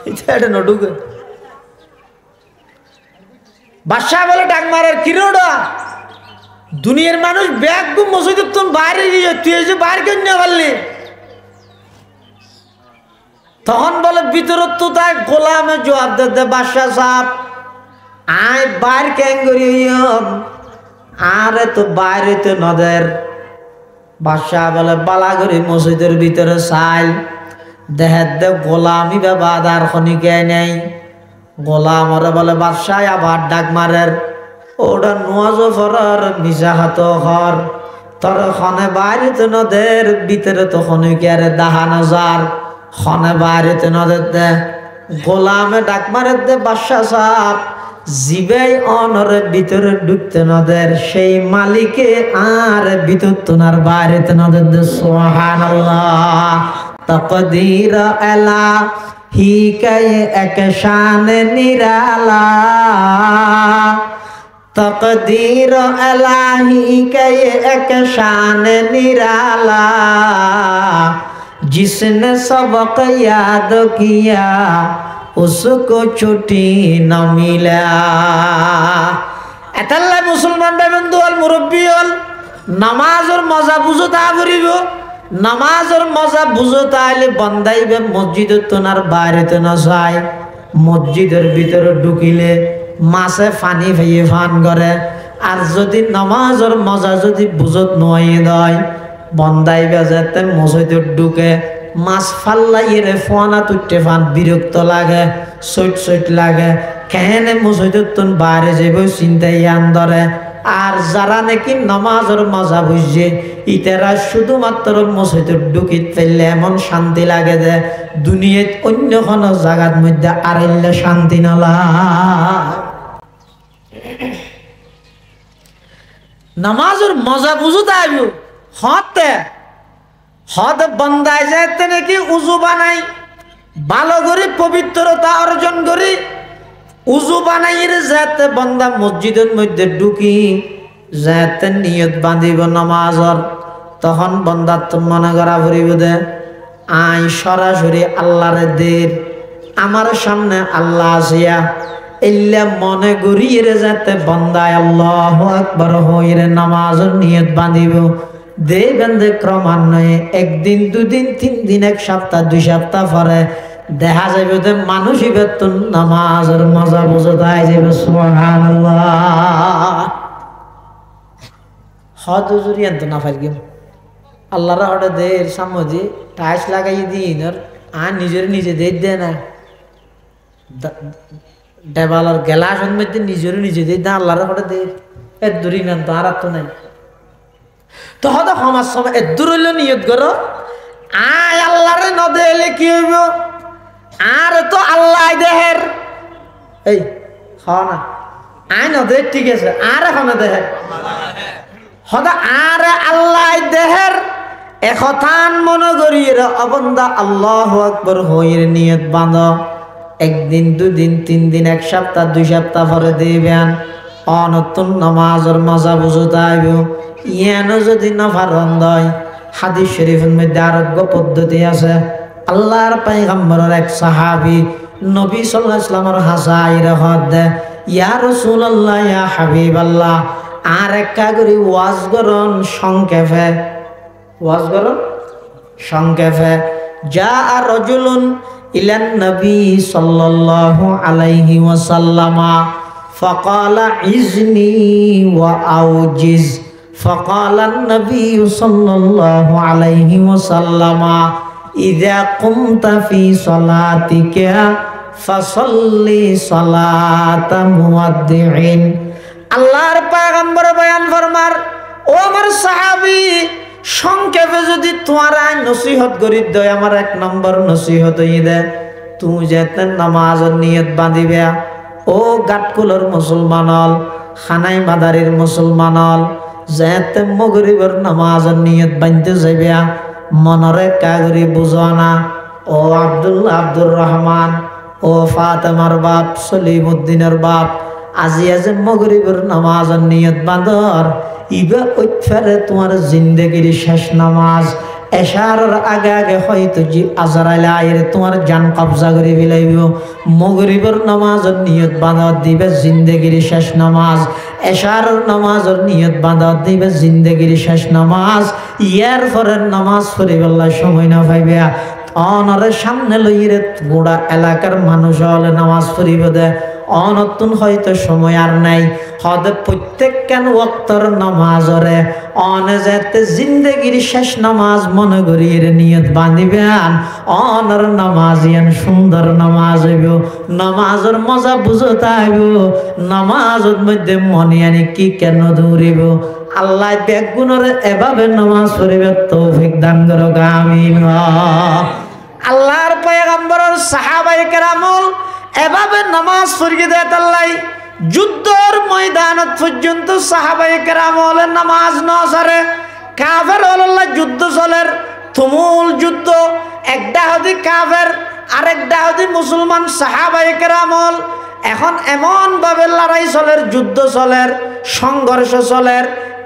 এটা ন ঢুকে বাদশাহ বলে ডাক মারার কিরোডা দুনিয়ার মানুষ ব্যাগ গুম মসজিদের তুমি বাইরে গিয়ে তুই এসে বাইরে কেন নিয়ে পারলি তখন বলে ভিতরত তো তাই গোলামে জবাব দে বাদশাহ সাহেব আয় বাইর কেন করি আরে তো বাইরে তো নদের বাদশাহ বলে বালা করে মসজিদের ভিতরে চাই দেহের দে গোলামি বা বাদার খনিকে নেই গোলাম বলে বাদশাহ আবার ডাক মারের ওটা নোয়াজো ফরার মিশা হাত ঘর তোর খনে বাইরে তো নদের ভিতরে তো খনিকে আরে দাহানো যার খনে বাইরে তো নদের দে গোলামে ডাক মারের দে বাদশাহ সাহেব জিবেই অনর ভিতরে ঢুকতে নদের সেই মালিকে আর ভিতর তোনার বাইরে তো নদের দে সুবহানাল্লাহ তকদীর আলা হি কে এক শান নিরালা तकदीर इलाही के एक शान निराला जिसने सबक याद किया उसको छुट्टी न मिला एतल्ला मुसलमान बंधु और मुरब्बी और नमाज और मजा बुझो ता करिब नमाज और मजा बुझो ताइले बंदाइबे मस्जिद तोनार बाहरे तो ना যায় মসজিদের ভিতরে ঢুকিলে মাছে পানি ফেয়ে ফান করে আর যদি নামাজের মজা যদি বুঝত নয় দেয় বন্দাই বেজাতে মসজিদে ঢুকে মাছ ফাল্লাইয়ে ফোনা তুটে ফান বিরক্ত লাগে সইট লাগে কেনে মসজিদে তুন বাইরে যাব চিন্তাই আন ধরে আর যারা নাকি নামাজের মজা বুঝছে ইতারা শুধুমাত্র মসজিদে ঢুকিত ফেললে এমন শান্তি লাগে যে দুনিয়াত অন্য কোনো জায়গার মধ্যে আরেলে শান্তি নালা নামাজের মজা বুঝো তাইব হতে বন্দায় যাইতে নাকি উজু বানাই ভালো করে পবিত্রতা অর্জন করি উজু বানাইরে যাতে বন্দা মসজিদের মধ্যে ঢুকি যাতে নিয়ত বাঁধিব নামাজর তখন বন্দা তো মনে করা ভরিব দে আই সরাসরি আল্লাহরে দের আমার সামনে আল্লাহ আসিয়া এল্লা মনে গড়িয়ে যাতে বন্দায় আল্লাহু আকবার হইরে নামাজের নিয়ত বাঁধিব দেখবেন যে ক্রমান্বয়ে একদিন দুদিন 3 দিন 1 সপ্তাহ 2 সপ্তাহ পরে দেখা যাবে যে মানুষই বেতন নামাজের মজা বুঝতে যাবে সুবহানাল্লাহ হদ হুজুরি আনতো না ফাইল আল্লাহর হড়ে দের সামজি টাইস লাগাই দিন আর নিজে দে না ডেবালার গেলাস মধ্যে নিজে দে না আল্লাহর হড়ে দে এর দূরই নেন তো আর তো নাই তো হয়তো সমাজ সময় এর দূর হইলে নিয়ত করো আয় আল্লাহরে ন দেলে কি হইব আর তো আল্লাহ দেহের এই খাও না আয় ন দে ঠিক আছে আর এখন দেহের হদা আর আল্লাহ দেহের একথান মনে করিয়ে অবন্দা আল্লাহু আকবার হইরে নিয়ত বাঁধ একদিন দুদিন 3 দিন 1 সপ্তাহ 2 সপ্তাহ পরে দিবেন অনতুন নামাজের মজা বুঝতে আইব ইয়ানো যদি না ফারন্দ হয় হাদিস শরীফের মধ্যে আরোগ্য পদ্ধতি আছে আল্লাহর পয়গম্বরের এক সাহাবী নবী সাল্লাল্লাহু আলাইহি ওয়াসাল্লামের হাসাইর হদ দে ইয়া রাসূলুল্লাহ ইয়া হাবিবাল্লাহ আর একটা করে ওয়াজ করুন সংক্ষেপে ওয়াজ করুন সংক্ষেপে যা রাজুলুন ইলান নবী সাল্লাল্লাহু আলাইহি ওয়াসাল্লামা ফাকালা ইজনি ওয়া আউজিজ ফাকালান নবী সাল্লাল্লাহু আলাইহি ওয়াসাল্লামা ইযা কুমতা ফি সালাতিকা ফাসাল্লি সালাতা মুওয়াদ্দিইন আল্লাহর পয়গম্বর বয়ান ফরমার ও আমার সাহাবী সংক্ষেপে যদি তোমার নসিহত করি দয় আমার 1 নম্বর নসিহত হই দে তুমি যেতে নামাজের নিয়ত বাঁধিবে ও গাটকুলর মুসলমানল খানাই মাদারির মুসলমানল যেতে মগরিবের নামাজের নিয়ত বাঁধতে যাইবে মনরে কাগরি বুঝানা ও আব্দুর রহমান ও ফাতেমার বাপ সলিমউদ্দিনের বাপ আজি আজ মগরিবের নামাজের নিয়ত বাঁধর ইবা ওইফারে তোমার জিন্দেগির শেষ নামাজ এশারের আগে আগে হয়তো জি আজরাইল আইরে তোমার জান কবজা করে বিলাইব মগরিবের নামাজের নিয়ত বাঁধা দিবে জিন্দেগির শেষ নামাজ এশারের নামাজের নিয়ত বাঁধা দিবে জিন্দেগির শেষ নামাজ ইয়ার পরের নামাজ পড়িবার সময় না পাইবে অনরে সামনে লইরে গোড়া এলাকার মানুষ হলে নামাজ পড়িব দে অনতুন হয়তো সময় আর নাই হদে প্রত্যেক কেন ওয়াক্তর নামাজরে অনে যেতে জিন্দেগির শেষ নামাজ মনে করিয়ে নিয়ত বাঁধিবেন অনর নামাজ ইয়ান সুন্দর নামাজ হইব নামাজের মজা বুঝতে আইব নামাজের মধ্যে মনে আনি কি কেন দৌড়িব আল্লাহ বেগুনরে এভাবে নামাজ পড়িবে তৌফিক দান করুক আমিন আল্লাহর পয়গম্বরের সাহাবায়ে কেরামল এভাবে নামাজ পড়িয়ে দেয় আল্লাহ যুদ্ধর ময়দানত পর্যন্ত সাহাবায়ে কেরামলের নামাজ ন সারে কাফের আল্লাহ যুদ্ধ চলের তুমুল যুদ্ধ একটা হদি কাফের আরেকটা হদি মুসলমান সাহাবায়ে কেরামল এখন এমন ভাবে লড়াই চলের যুদ্ধ চলের সংঘর্ষ চলের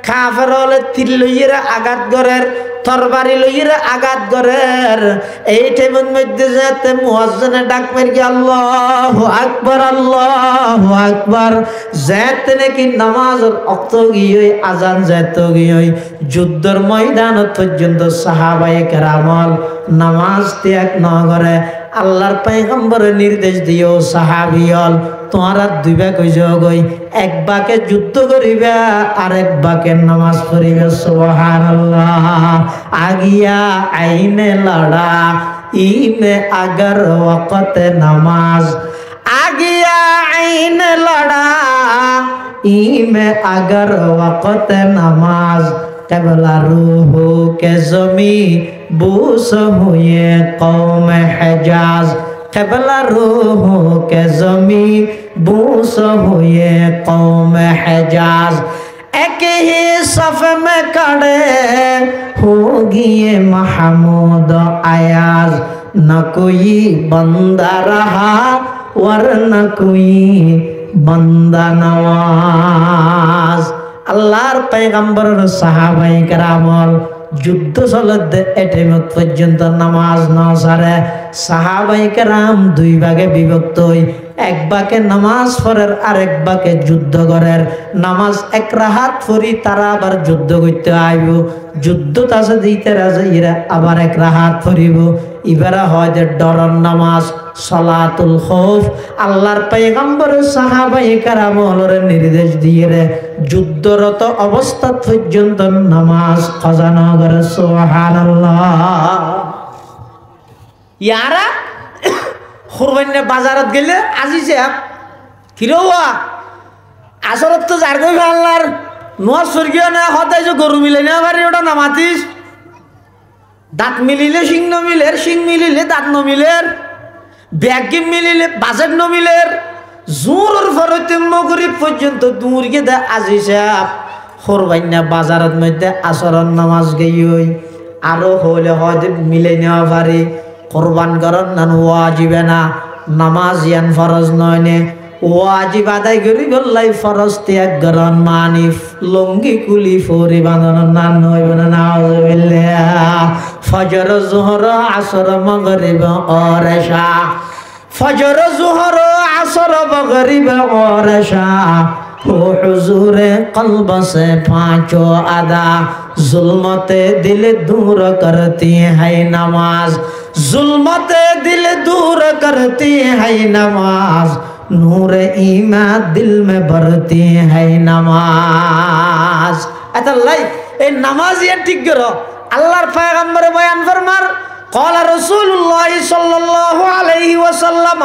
কাফের হলে তীর লইয়েরা আঘাত করের তরবারি লইয়েরা আঘাত করের এই টাইমের মধ্যে যাতে মুয়াজ্জিনে ডাক মারি আল্লাহু আকবার যাতে নাকি নামাজের ওয়াক্ত গিয়ে আজান যাতে গিয়ে যুদ্ধের ময়দান পর্যন্ত সাহাবায়ে কেরামল নামাজ ত্যাগ না করে আল্লাহর পয়গম্বরের নির্দেশ দিও সাহাবিয়ল তোমরা দুই ভাগ হই গই এক ভাগে যুদ্ধ করিবে আর এক ভাগে নামাজ পড়িবে সুবহানাল্লাহ আগিয়া আইনে লড়া ইমে আগার ওয়াক্ত নামাজ আগিয়া আইনে লড়া ইমে আগার ওয়াক্ত নামাজ কেবলা রূহ কে জমি বুস হুয়ে কওম হিজাজ কেবলা রূহ কে জমি বুস হুয়ে কওম হিজাজ एक ही सफ में खड़े हो गए महमूद अयाज न कोई बंदा रहा वरना कोई बंदा नवाज আল্লাহর পয়গম্বরের সাহাবায়ে কেরামল যুদ্ধ চলতে এটেমত পর্যন্ত নামাজ না সারে সাহাবায়ে কেরাম দুই ভাগে বিভক্ত হই এক ভাগে নামাজ পড়ের আরেক ভাগে যুদ্ধ করের নামাজ এক রাহাত পড়ি তারা আবার যুদ্ধ করতে আইব যুদ্ধ তাছে দিতে রাজে এরা আবার এক রাহাত পড়িব ইবারা হয় যে ডরর নামাজ সালাতুল খৌফ আল্লাহর পয়গম্বর সাহাবায়ে কেরামরে নির্দেশ দিয়ে রে যুদ্ধরত অবস্থা পর্যন্ত নামাজ কাজা না করে সুবহানাল্লাহ ইয়ারা কুরবানি বাজারত গেলে আজি সাহেব কিরোয়া আসরত তো যার কই আল্লাহর নোয়াজ স্বর্গীয় না হতাই যে গরু মিলে না পারে ওটা নামাতিস দাঁত মিলিলে শিং ন মিলের শিং মিলিলে দাঁত ন মিলের ব্যাগিন মিলিলে বাজেট ন মিলের জোর ফরতে মগরিব পর্যন্ত দূর গে দা আজি সাহেব কুরবানি বাজারত মধ্যে আসরন নামাজ গইই আরো হলে হয়তো মিলে নেওয়া পারে কুরবান করার নান ওয়াজিবে না নামাজ ইয়ান ফরজ নয় নে ওয়াজিব আদায় করি বললাই ফরজ ত্যাগ করন মানিফ লঙ্গি কুলি ফরি বাঁধন নান হইব না নাউযুবিল্লাহ ফজর যোহর আসর মাগরিব और এশা ফজর যোহর আসর মাগরিব और এশা हो हुजूर कल्ब से पांचों अदा जुल्मते दिल दूर करती है नमाज जुल्मते दिल दूर करती है नमाज नूर ईमान दिल में भरती है नमाज अतल्लाई ए नमाज ये ठीक करो अल्लाहर पैगंबर बयान फरमार قال رسول الله صلى الله عليه وسلم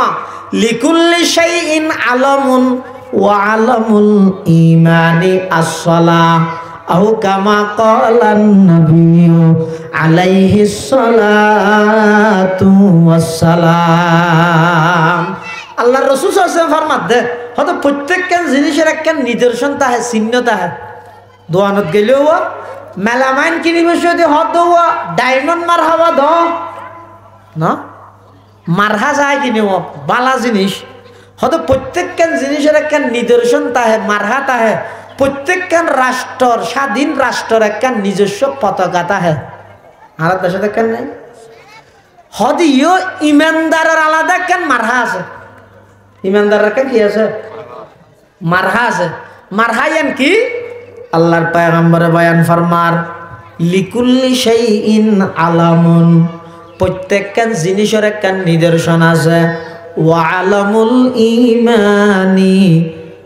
لكل شيء علم وعلم الإيمان الصلاة أو كما قال النبي عليه الصلاة والسلام আল্লাহর রাসূল সাল্লাল্লাহু আলাইহি ওয়াসাল্লাম ফরমাত দে হয়তো প্রত্যেকটা জিনিসের একটা নিদর্শন তাহে চিহ্ন তাহে দোয়ানত গেলেও মেলামাইন কিনি বসে দি হদ দোয়া ডায়মন্ড মার হাওয়া দ না মারহা যায় কিনি বালা জিনিস হয়তো প্রত্যেকখান জিনিসের একটা নিদর্শন তাহে মারহা তাহে প্রত্যেকখান রাষ্ট্রর স্বাধীন রাষ্ট্রের একটা নিজস্ব পতাকা তাহে আর দেশে দেখেন নাই হদিও ইমানদারের আলাদা একখান মারহা আছে ইমানদারের একটা কি আছে মারহা আছে মারহা ইয়ান কি আল্লাহর পয়গম্বর বয়ান ফরমার লিকুল্লি শাইইন আলামুন প্রত্যেকখান জিনিসের একটা নিদর্শন আছে ওয়ালামুল ঈমানি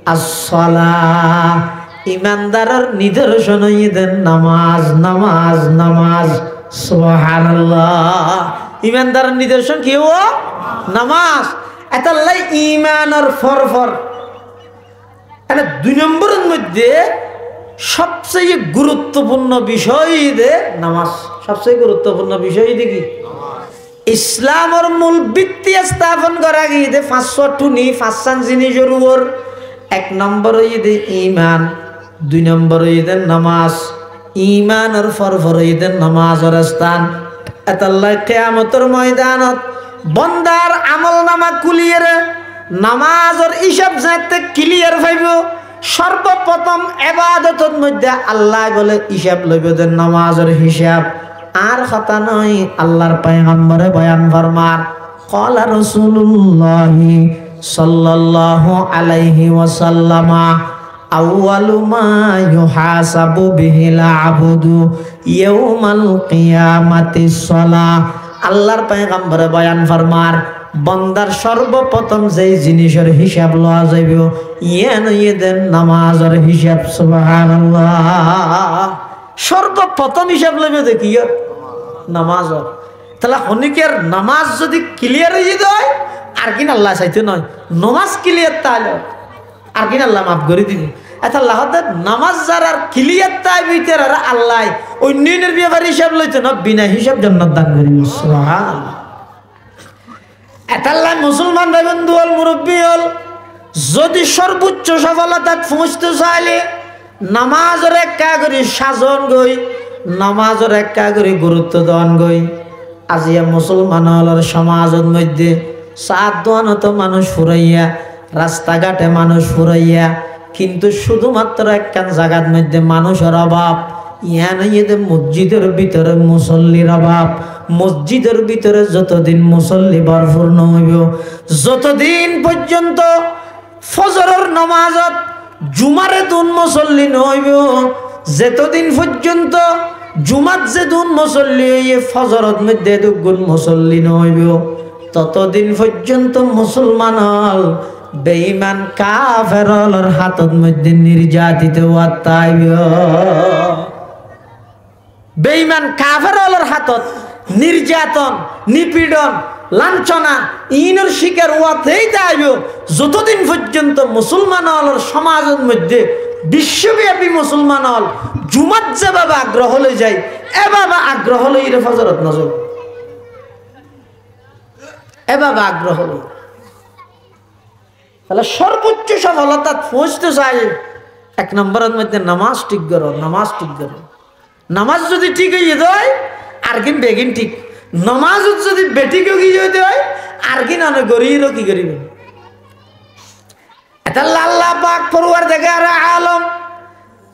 as-সালাহ ইমানদারের নিদর্শন হইদেন নামাজ নামাজ নামাজ সুবহানাল্লাহ ইমানদারের নিদর্শন কি ও নামাজ এতাল্লাই ঈমানের ফরফর মানে দুই নম্বরের মধ্যে সবচেয়ে গুরুত্বপূর্ণ বিষয় দে নামাজ সবচেয়ে গুরুত্বপূর্ণ বিষয় দেখি ইসলামের মূল ভিত্তি স্থাপন করা গিয়ে পাঁচশো টুনি পাঁচশান জিনিসের উপর এক নম্বর হইতে ঈমান দুই নম্বর হইতে নামাজ ঈমানের ফরফর হইতে নামাজের স্থান এতাল্লাহ কিয়ামতের ময়দানত বন্দার আমলনামা কুলিয়ে নামাজের হিসাব যাতে ক্লিয়ার পাইব সর্বপ্রথম ইবাদতের মধ্যে আল্লাহ বলে হিসাব লইব দেন নামাজের হিসাব আর কথা নয় আল্লাহর পয়গম্বরে বয়ান ফরমার قال رسول الله صلى الله عليه وسلم أول ما يحاسب به العبد يوم القيامة الصلاة আল্লাহর পয়গম্বরে বয়ান ফরমার বান্দার সর্বপ্রথম যেই জিনিসের হিসাব লওয়া যাইব ইয়ান ইয়েদের নামাজের হিসাব সুবহানাল্লাহ সর্বপ্রথম হিসাব লইবে দেখি নামাজ তাহলে হনিকের নামাজ যদি ক্লিয়ার হয়ে যায় আর কিন আল্লাহ চাইতে নয় নামাজ ক্লিয়ার তাহলে আর কিন আল্লাহ মাফ করে দিবে আল্লাহ নামাজ যারা ক্লিয়ার তাই ভিতরে আল্লাহ অন্যের ব্যাপারে হিসাব লইতে না বিনা হিসাব জান্নাত দান করিব সুবহানাল্লাহ এতাল্লাহ মুসলমান ভাই বন্ধু হল মুরব্বী হল যদি সর্বোচ্চ সফলতা পৌঁছতে চাইলে নামাজের একটা করে সাজন গই নামাজের একটা করে গুরুত্ব দান গই আজিয়া মুসলমান হলের সমাজের মধ্যে সাত দোয়ানত মানুষ ফুরাইয়া রাস্তাঘাটে মানুষ ফুরাইয়া কিন্তু শুধুমাত্র একখান জায়গার মধ্যে মানুষের অভাব ইয়ানে মসজিদের ভিতরে মুসল্লির অভাব। মসজিদের ভিতরে যতদিন মুসল্লি ভরপুর হইব, যতদিন পর্যন্ত ফজরের নামাজত জুমারে দুন মুসল্লি নহইব, যতদিন পর্যন্ত জুমাত যে দুন মুসল্লি হইয়ে ফজরত মধ্যে দুগুণ মুসল্লি নহইব, ততদিন পর্যন্ত মুসলমান হল বেঈমান কাফেরর হাতত মধ্যে নির্যাতিত হইব। বেঈমান কাফেরর হাতত নির্যাতন, নিপীড়ন, লাঞ্ছনা ইনের শিকার হওয়াতেই যাইব যতদিন পর্যন্ত মুসলমান হলের সমাজের মধ্যে বিশ্বব্যাপী মুসলমান হল জুমাত যেভাবে আগ্রহ হলে যায় এভাবে আগ্রহ হলে ইরে ফজরত নজর এভাবে আগ্রহ হলে। তাহলে সর্বোচ্চ সফলতা পৌঁছতে চাই এক নম্বরের মধ্যে নামাজ ঠিক করো, নামাজ ঠিক করো। নামাজ যদি ঠিক হয়ে যায় আর কিন বেগিন ঠিক, নামাজ যদি বেঠিক হয়ে যায় আর কিন অনেক গরিরও কি করিবেন। এটা আল্লাহ পাক পরওয়ারদিগার আলম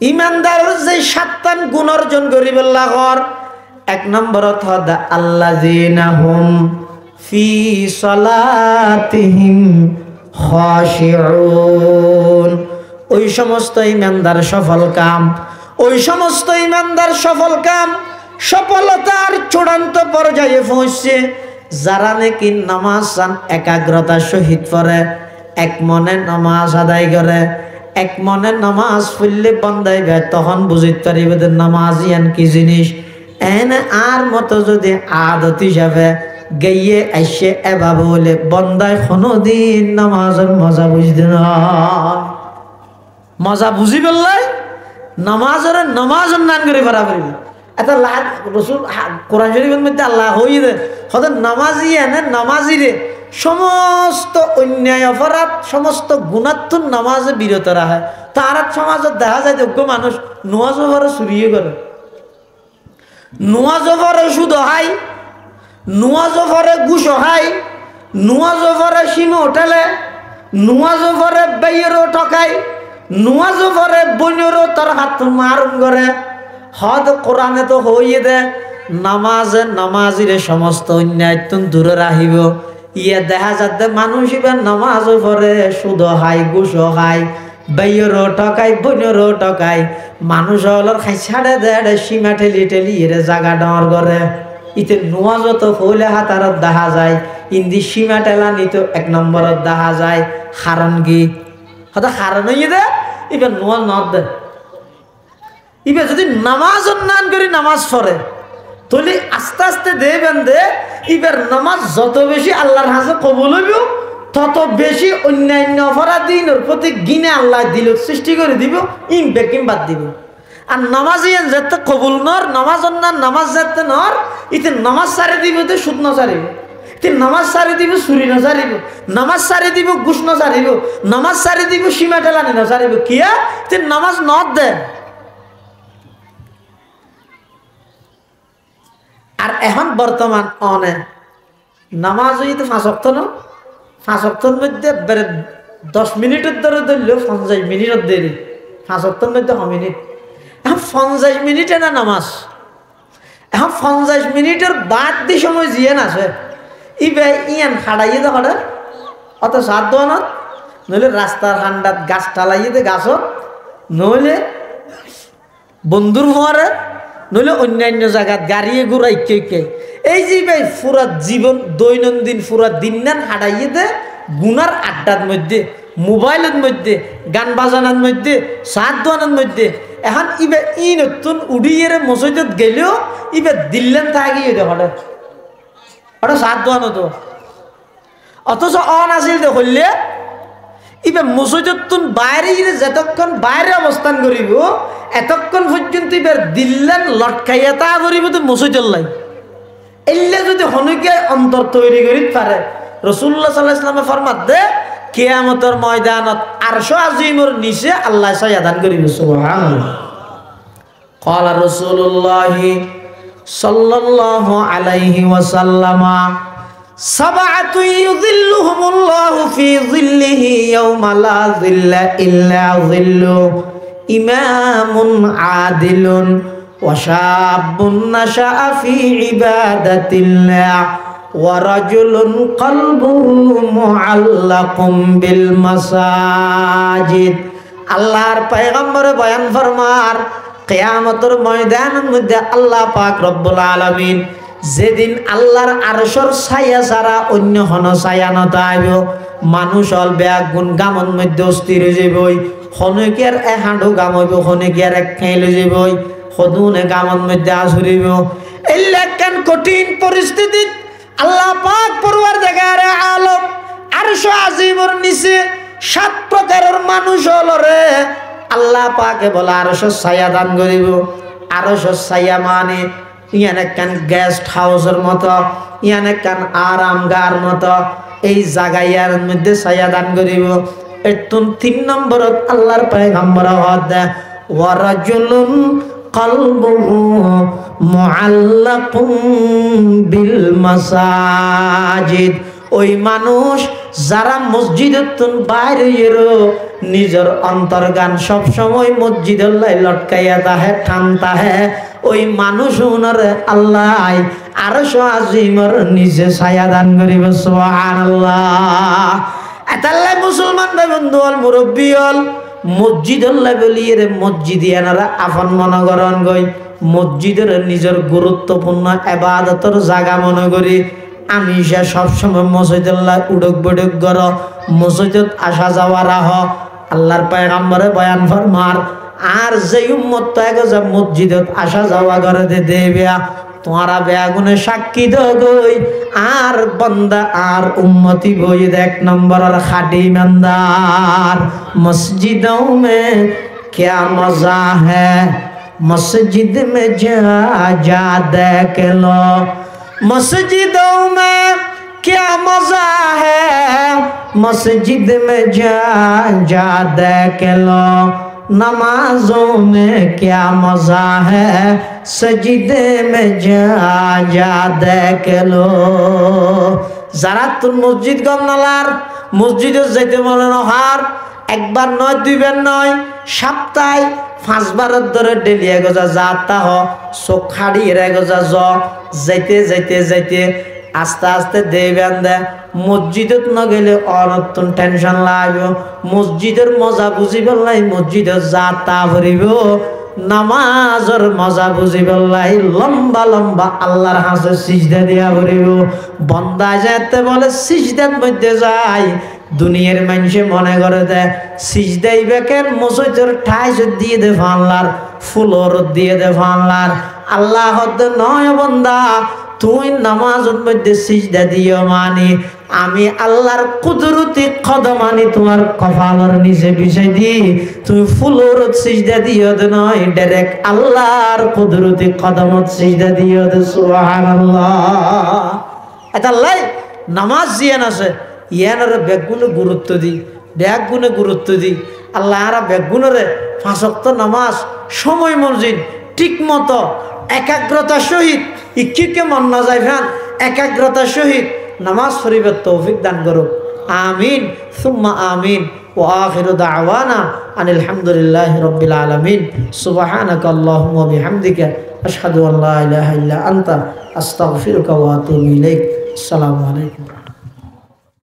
ইমানদার যে 7টা গুণ অর্জন করিবেল্লাহর। এক নম্বরত হদা আল্লাযিনা হুম ফি সালাতিহিম খাশিউন। ওই সমস্ত ইমানদার সফল কাম, ওই সমস্ত ইমানদার সফল কাম সফলতার চূড়ান্ত পর্যায়ে পৌঁছছে যারা নাকি নামাজ একাগ্রতার সহিত পড়ে, এক মনে নামাজ আদায় করে। এক মনে নামাজ পড়লে বন্দাইবে তখন বুঝিতে পারিবে যে নামাজ ইয়ান কি জিনিস। এনে আর মতো যদি আদত হিসাবে গাইয়ে আইসে এভাবে বলে বন্দায় কোনোদিন নামাজের মজা বুঝতে না। মজা বুঝি পেলাই নামাজের নান করে ফেরা পারিবে। এটা রসুল কোরআন শরীফের মধ্যে আল্লাহ হইয়ে হয়তো নামাজি এনে নামাজিরে সমস্ত অন্যায় অপরাধ সমস্ত গুণাত্মক নামাজে বিরত রাখে। তার সমাজত দেখা যায় যোগ্য মানুষ নোয়াজ ভরে চুরিয়ে করে, নোয়াজ ভরে সুদ হয়, নোয়াজ ভরে ঘুষ হয়, নোয়াজ ভরে সীমা ওঠালে, নোয়াজ ভরে বেয়েরও ঠকায়, নোয়াজ ভরে বইনেরও তার হাত মারণ করে। হদ কোরআনে তো হইয়ে দে নামাজে নামাজিরে সমস্ত অন্যায় দূরে রাখিব। ইয়ে দেখা যাতে মানুষ এবার নামাজ পড়ে সুদ খায়, ঘুষ খায়, বাইয়েরও ঠকায়, বইনেরও ঠকায়, মানুষ হলর খাই ছাড়ে দেয় সীমা ঠেলি ঠেলি এরে জাগা ডাঙর করে। ইতে নোয়াজত হইলে হাতারত দেখা যায়, ইন্দি সীমা টেলা নিত এক নম্বরত দেখা যায়। হারণ কি হয়তো হারণ হইয়ে দে এবার নোয়াজ নদ দে। এবার যদি নামাজ উন্নয়ন করে নামাজ পড়ে তাহলে আস্তে আস্তে দেবেন দে এবার নামাজ যত বেশি আল্লাহর হাতে কবুল হইব তত বেশি অন্যান্য অপরাধীনের প্রতি গিনে আল্লাহ দিল সৃষ্টি করে দিব, ইম বেকিম বাদ দিব। আর নামাজি যেতে কবুল নর নামাজ উন্নয়ন নামাজ যেতে নর ইতে নামাজ সারি দিব তো সুদ ন সারিব, ইতে নামাজ সারি দিব চুরি ন সারিব, নামাজ সারি দিব ঘুষ ন সারিব, নামাজ সারি দিব সীমা টেলানি ন সারিব। কিয়া ইতে নামাজ নদ দে। আর এখন বর্তমান অনে নামাজ হইতে 5 ওয়াক্ত না, 5 ওয়াক্তের মধ্যে 10 মিনিটের ধরে ধরলেও 50 মিনিটের দেরি, 5 ওয়াক্তের মধ্যে 1 মিনিট। এখন 50 মিনিটে না নামাজ, এখন 50 মিনিটের বাদ দিয়ে সময় জিয়ে আছে ইবে ইয়ান হাড়াইয়ে দে হঠাৎ অত সাত দোয়ানত, নইলে রাস্তার হান্ডাত গাছ টালাইয়ে দে গাছত, নইলে বন্ধুর হওয়ারে, নইলে অন্যান্য জায়গাত গাড়িয়ে ঘুরাই কে এই যে ভাই পুরা জীবন দৈনন্দিন পুরা দিন নান হাঁটাইয়ে দে গুনার আড্ডার মধ্যে, মোবাইলের মধ্যে, গান বাজানোর মধ্যে, সাত দোয়ানোর মধ্যে। এখন ইবে ই নতুন উড়িয়ে মসজিদত গেলেও ইবে দিল্লেন থাকিয়ে দে হঠাৎ হঠাৎ সাত দোয়ানো তো। অথচ অন আসিল দে হইলে ইবে মসজিদত বাইরে যতক্ষণ বাইরে অবস্থান করিব এতক্ষণ পর্যন্ত এবার দিল্লান লটকাইয়া তা করিব তো মসজিদের লাই এলে যদি হনুকে অন্তর তৈরি করি পারে। রাসূলুল্লাহ সাল্লাল্লাহু আলাইহি ওয়াসাল্লামে ফরমাত দে কিয়ামতের ময়দানত আরশ আজিমের নিচে আল্লাহ সায়াদান করিব। সুবহানাল্লাহ। ক্বালা রাসূলুল্লাহ সাল্লাল্লাহু আলাইহি ওয়াসাল্লাম সাবআতু ইউযিল্লুহুমুল্লাহু ফি যিল্লিহি ইয়াওমা লা যিল্লা ইল্লা যিল্লু ইমামুন আদিলুন ওয়া শাবুন নাশাআ ফি ইবাদাতিল্লাহ ওয়া রাজুলুন কলবুহু মুআল্লাকুম বিল মাসাজিদ। আল্লাহর পয়গম্বরে বয়ান ফরমার কিয়ামতের ময়দানের মধ্যে আল্লাহ পাক রব্বুল আলামিন যেদিন আল্লাহর আরশের ছায়া ছাড়া অন্য কোনো ছায়া নথাইব, মানুষ হল বেগুন গামন মধ্যে অস্থির হয়ে যাবই, খনকের এক হাঁটু গাম হইব, খনকের এক খাইলে যাবই, সদুনে গামন মধ্যে আসুরিব। এই লেখান কঠিন পরিস্থিতি আল্লাহ পাক পরওয়ারদিগার আলম আরশ আজিমের নিচে 7 প্রকারের মানুষ হল রে। আল্লাহ পাকে বলে আরশের ছায়া দান করিব। আরশের ছায়া মানে ইয়ান একখান গেস্ট হাউসের মতো, ইয়ান একখান আরামগার মতো, এই জায়গার মধ্যে ছায়া দান করিব। এতুন 3 নম্বরত আল্লাহর পয়গম্বর হদ ওয়া রাজুলুন কলবুহু মুআল্লাকুম বিল মাসাজিদ। ওই মানুষ যারা মসজিদত বাইরে নিজের অন্তর্গান সব সময় মসজিদের লাই লটকাইয়া তাহে টান তাহে, ওই মানুষ উনারে আল্লাহ আরশ আজিমের নিচে ছায়া দান করিব। সুবহানাল্লাহ। এতাল্লাই মুসলমান ভাই বন্ধু হল মুরব্বী হল মসজিদের লাই বলিয়ে রে মসজিদিয়ানারা আপন মনে করন গই, মসজিদের নিজের গুরুত্বপূর্ণ ইবাদতের জায়গা মনে করি। আমি সে সবসময় মসজিদুল্লাহ উড়ক বড়ক গর, মসজিদত আসা যাওয়া রাহ। আল্লাহর পয়গম্বরে বয়ান ফরমার আর যে উম্মত তাকে যে মসজিদত আসা যাওয়া করে দেবে তোমারা বেগুনে সাক্ষী দই আর বন্দা আর উম্মতি বই 1 নম্বরের খাটি ইমানদার। মসজিদों में क्या मजा है, मस्जिद में जा देख लो, मस्जिदों में क्या मजा है, मस्जिद में जा देख लो, नमाजों में क्या मजा है, सजदे में जा देख लो। যারা তুন মসজিদ গমনালার মসজিদে যাইতে মনে নহার, একবার নয় 2 বার নয়, সপ্তাহে 5 বারের ধরে ডেলি এগোজা যাতা হ চোখ খাড়িয়ে এগোজা যাইতে যাইতে যাইতে আস্তে আস্তে দেবেন দে মসজিদত ন গেলে অনতুন টেনশন লাগবে। মসজিদের মজা বুঝি পেলাই মসজিদের যাতা ভরিব, নামাজের মজা বুঝি পেলাই লম্বা লম্বা আল্লাহর হাতে সিজদা দিয়া ভরিব। বন্দা যেতে বলে সিজদার মধ্যে যায়, দুনিয়ার মানুষে মনে করে দে সিজদাই বেকের মসজিদের ঠাই দিয়ে দে ফানলার, ফুলর দিয়ে দে ফানলার। আল্লাহ নয় বন্দা তুই নামাজের মধ্যে সিজদা দিও মানি আমি আল্লাহর কুদরতি কদমানি তোমার কপালের নিচে বিছাই দি, তুমি ফুলর সিজদা দিও দে নয় ডাইরেক্ট আল্লাহর কুদরতি কদমত সিজদা দিও দে। সুবহানাল্লাহ। এটা লাই নামাজ জিয়ান আছে ইয়ানরে বেগুনে গুরুত্ব দি, বেগুনে গুরুত্ব দি। আল্লাহ আরা বেগুনরে 5 ওয়াক্ত নামাজ সময় মসজিদ ঠিক মতো একাগ্রতার সহিত ইকিকে মন না যায় ফ্যান একাগ্রতার সহিত নামাজ পড়িবার তৌফিক দান করো। আমিন সুম্মা আমিন। ওয়া আখিরু দাওয়ানা আনিল হামদুলিল্লাহি রাব্বিল আলামিন। সুবহানাকা আল্লাহুম্মা ওয়া বিহামদিকা আশহাদু আল্লা ইলাহা ইল্লা আনতা আস্তাগফিরুকা ওয়া আতুবু ইলাইক। আসসালামু আলাইকুম।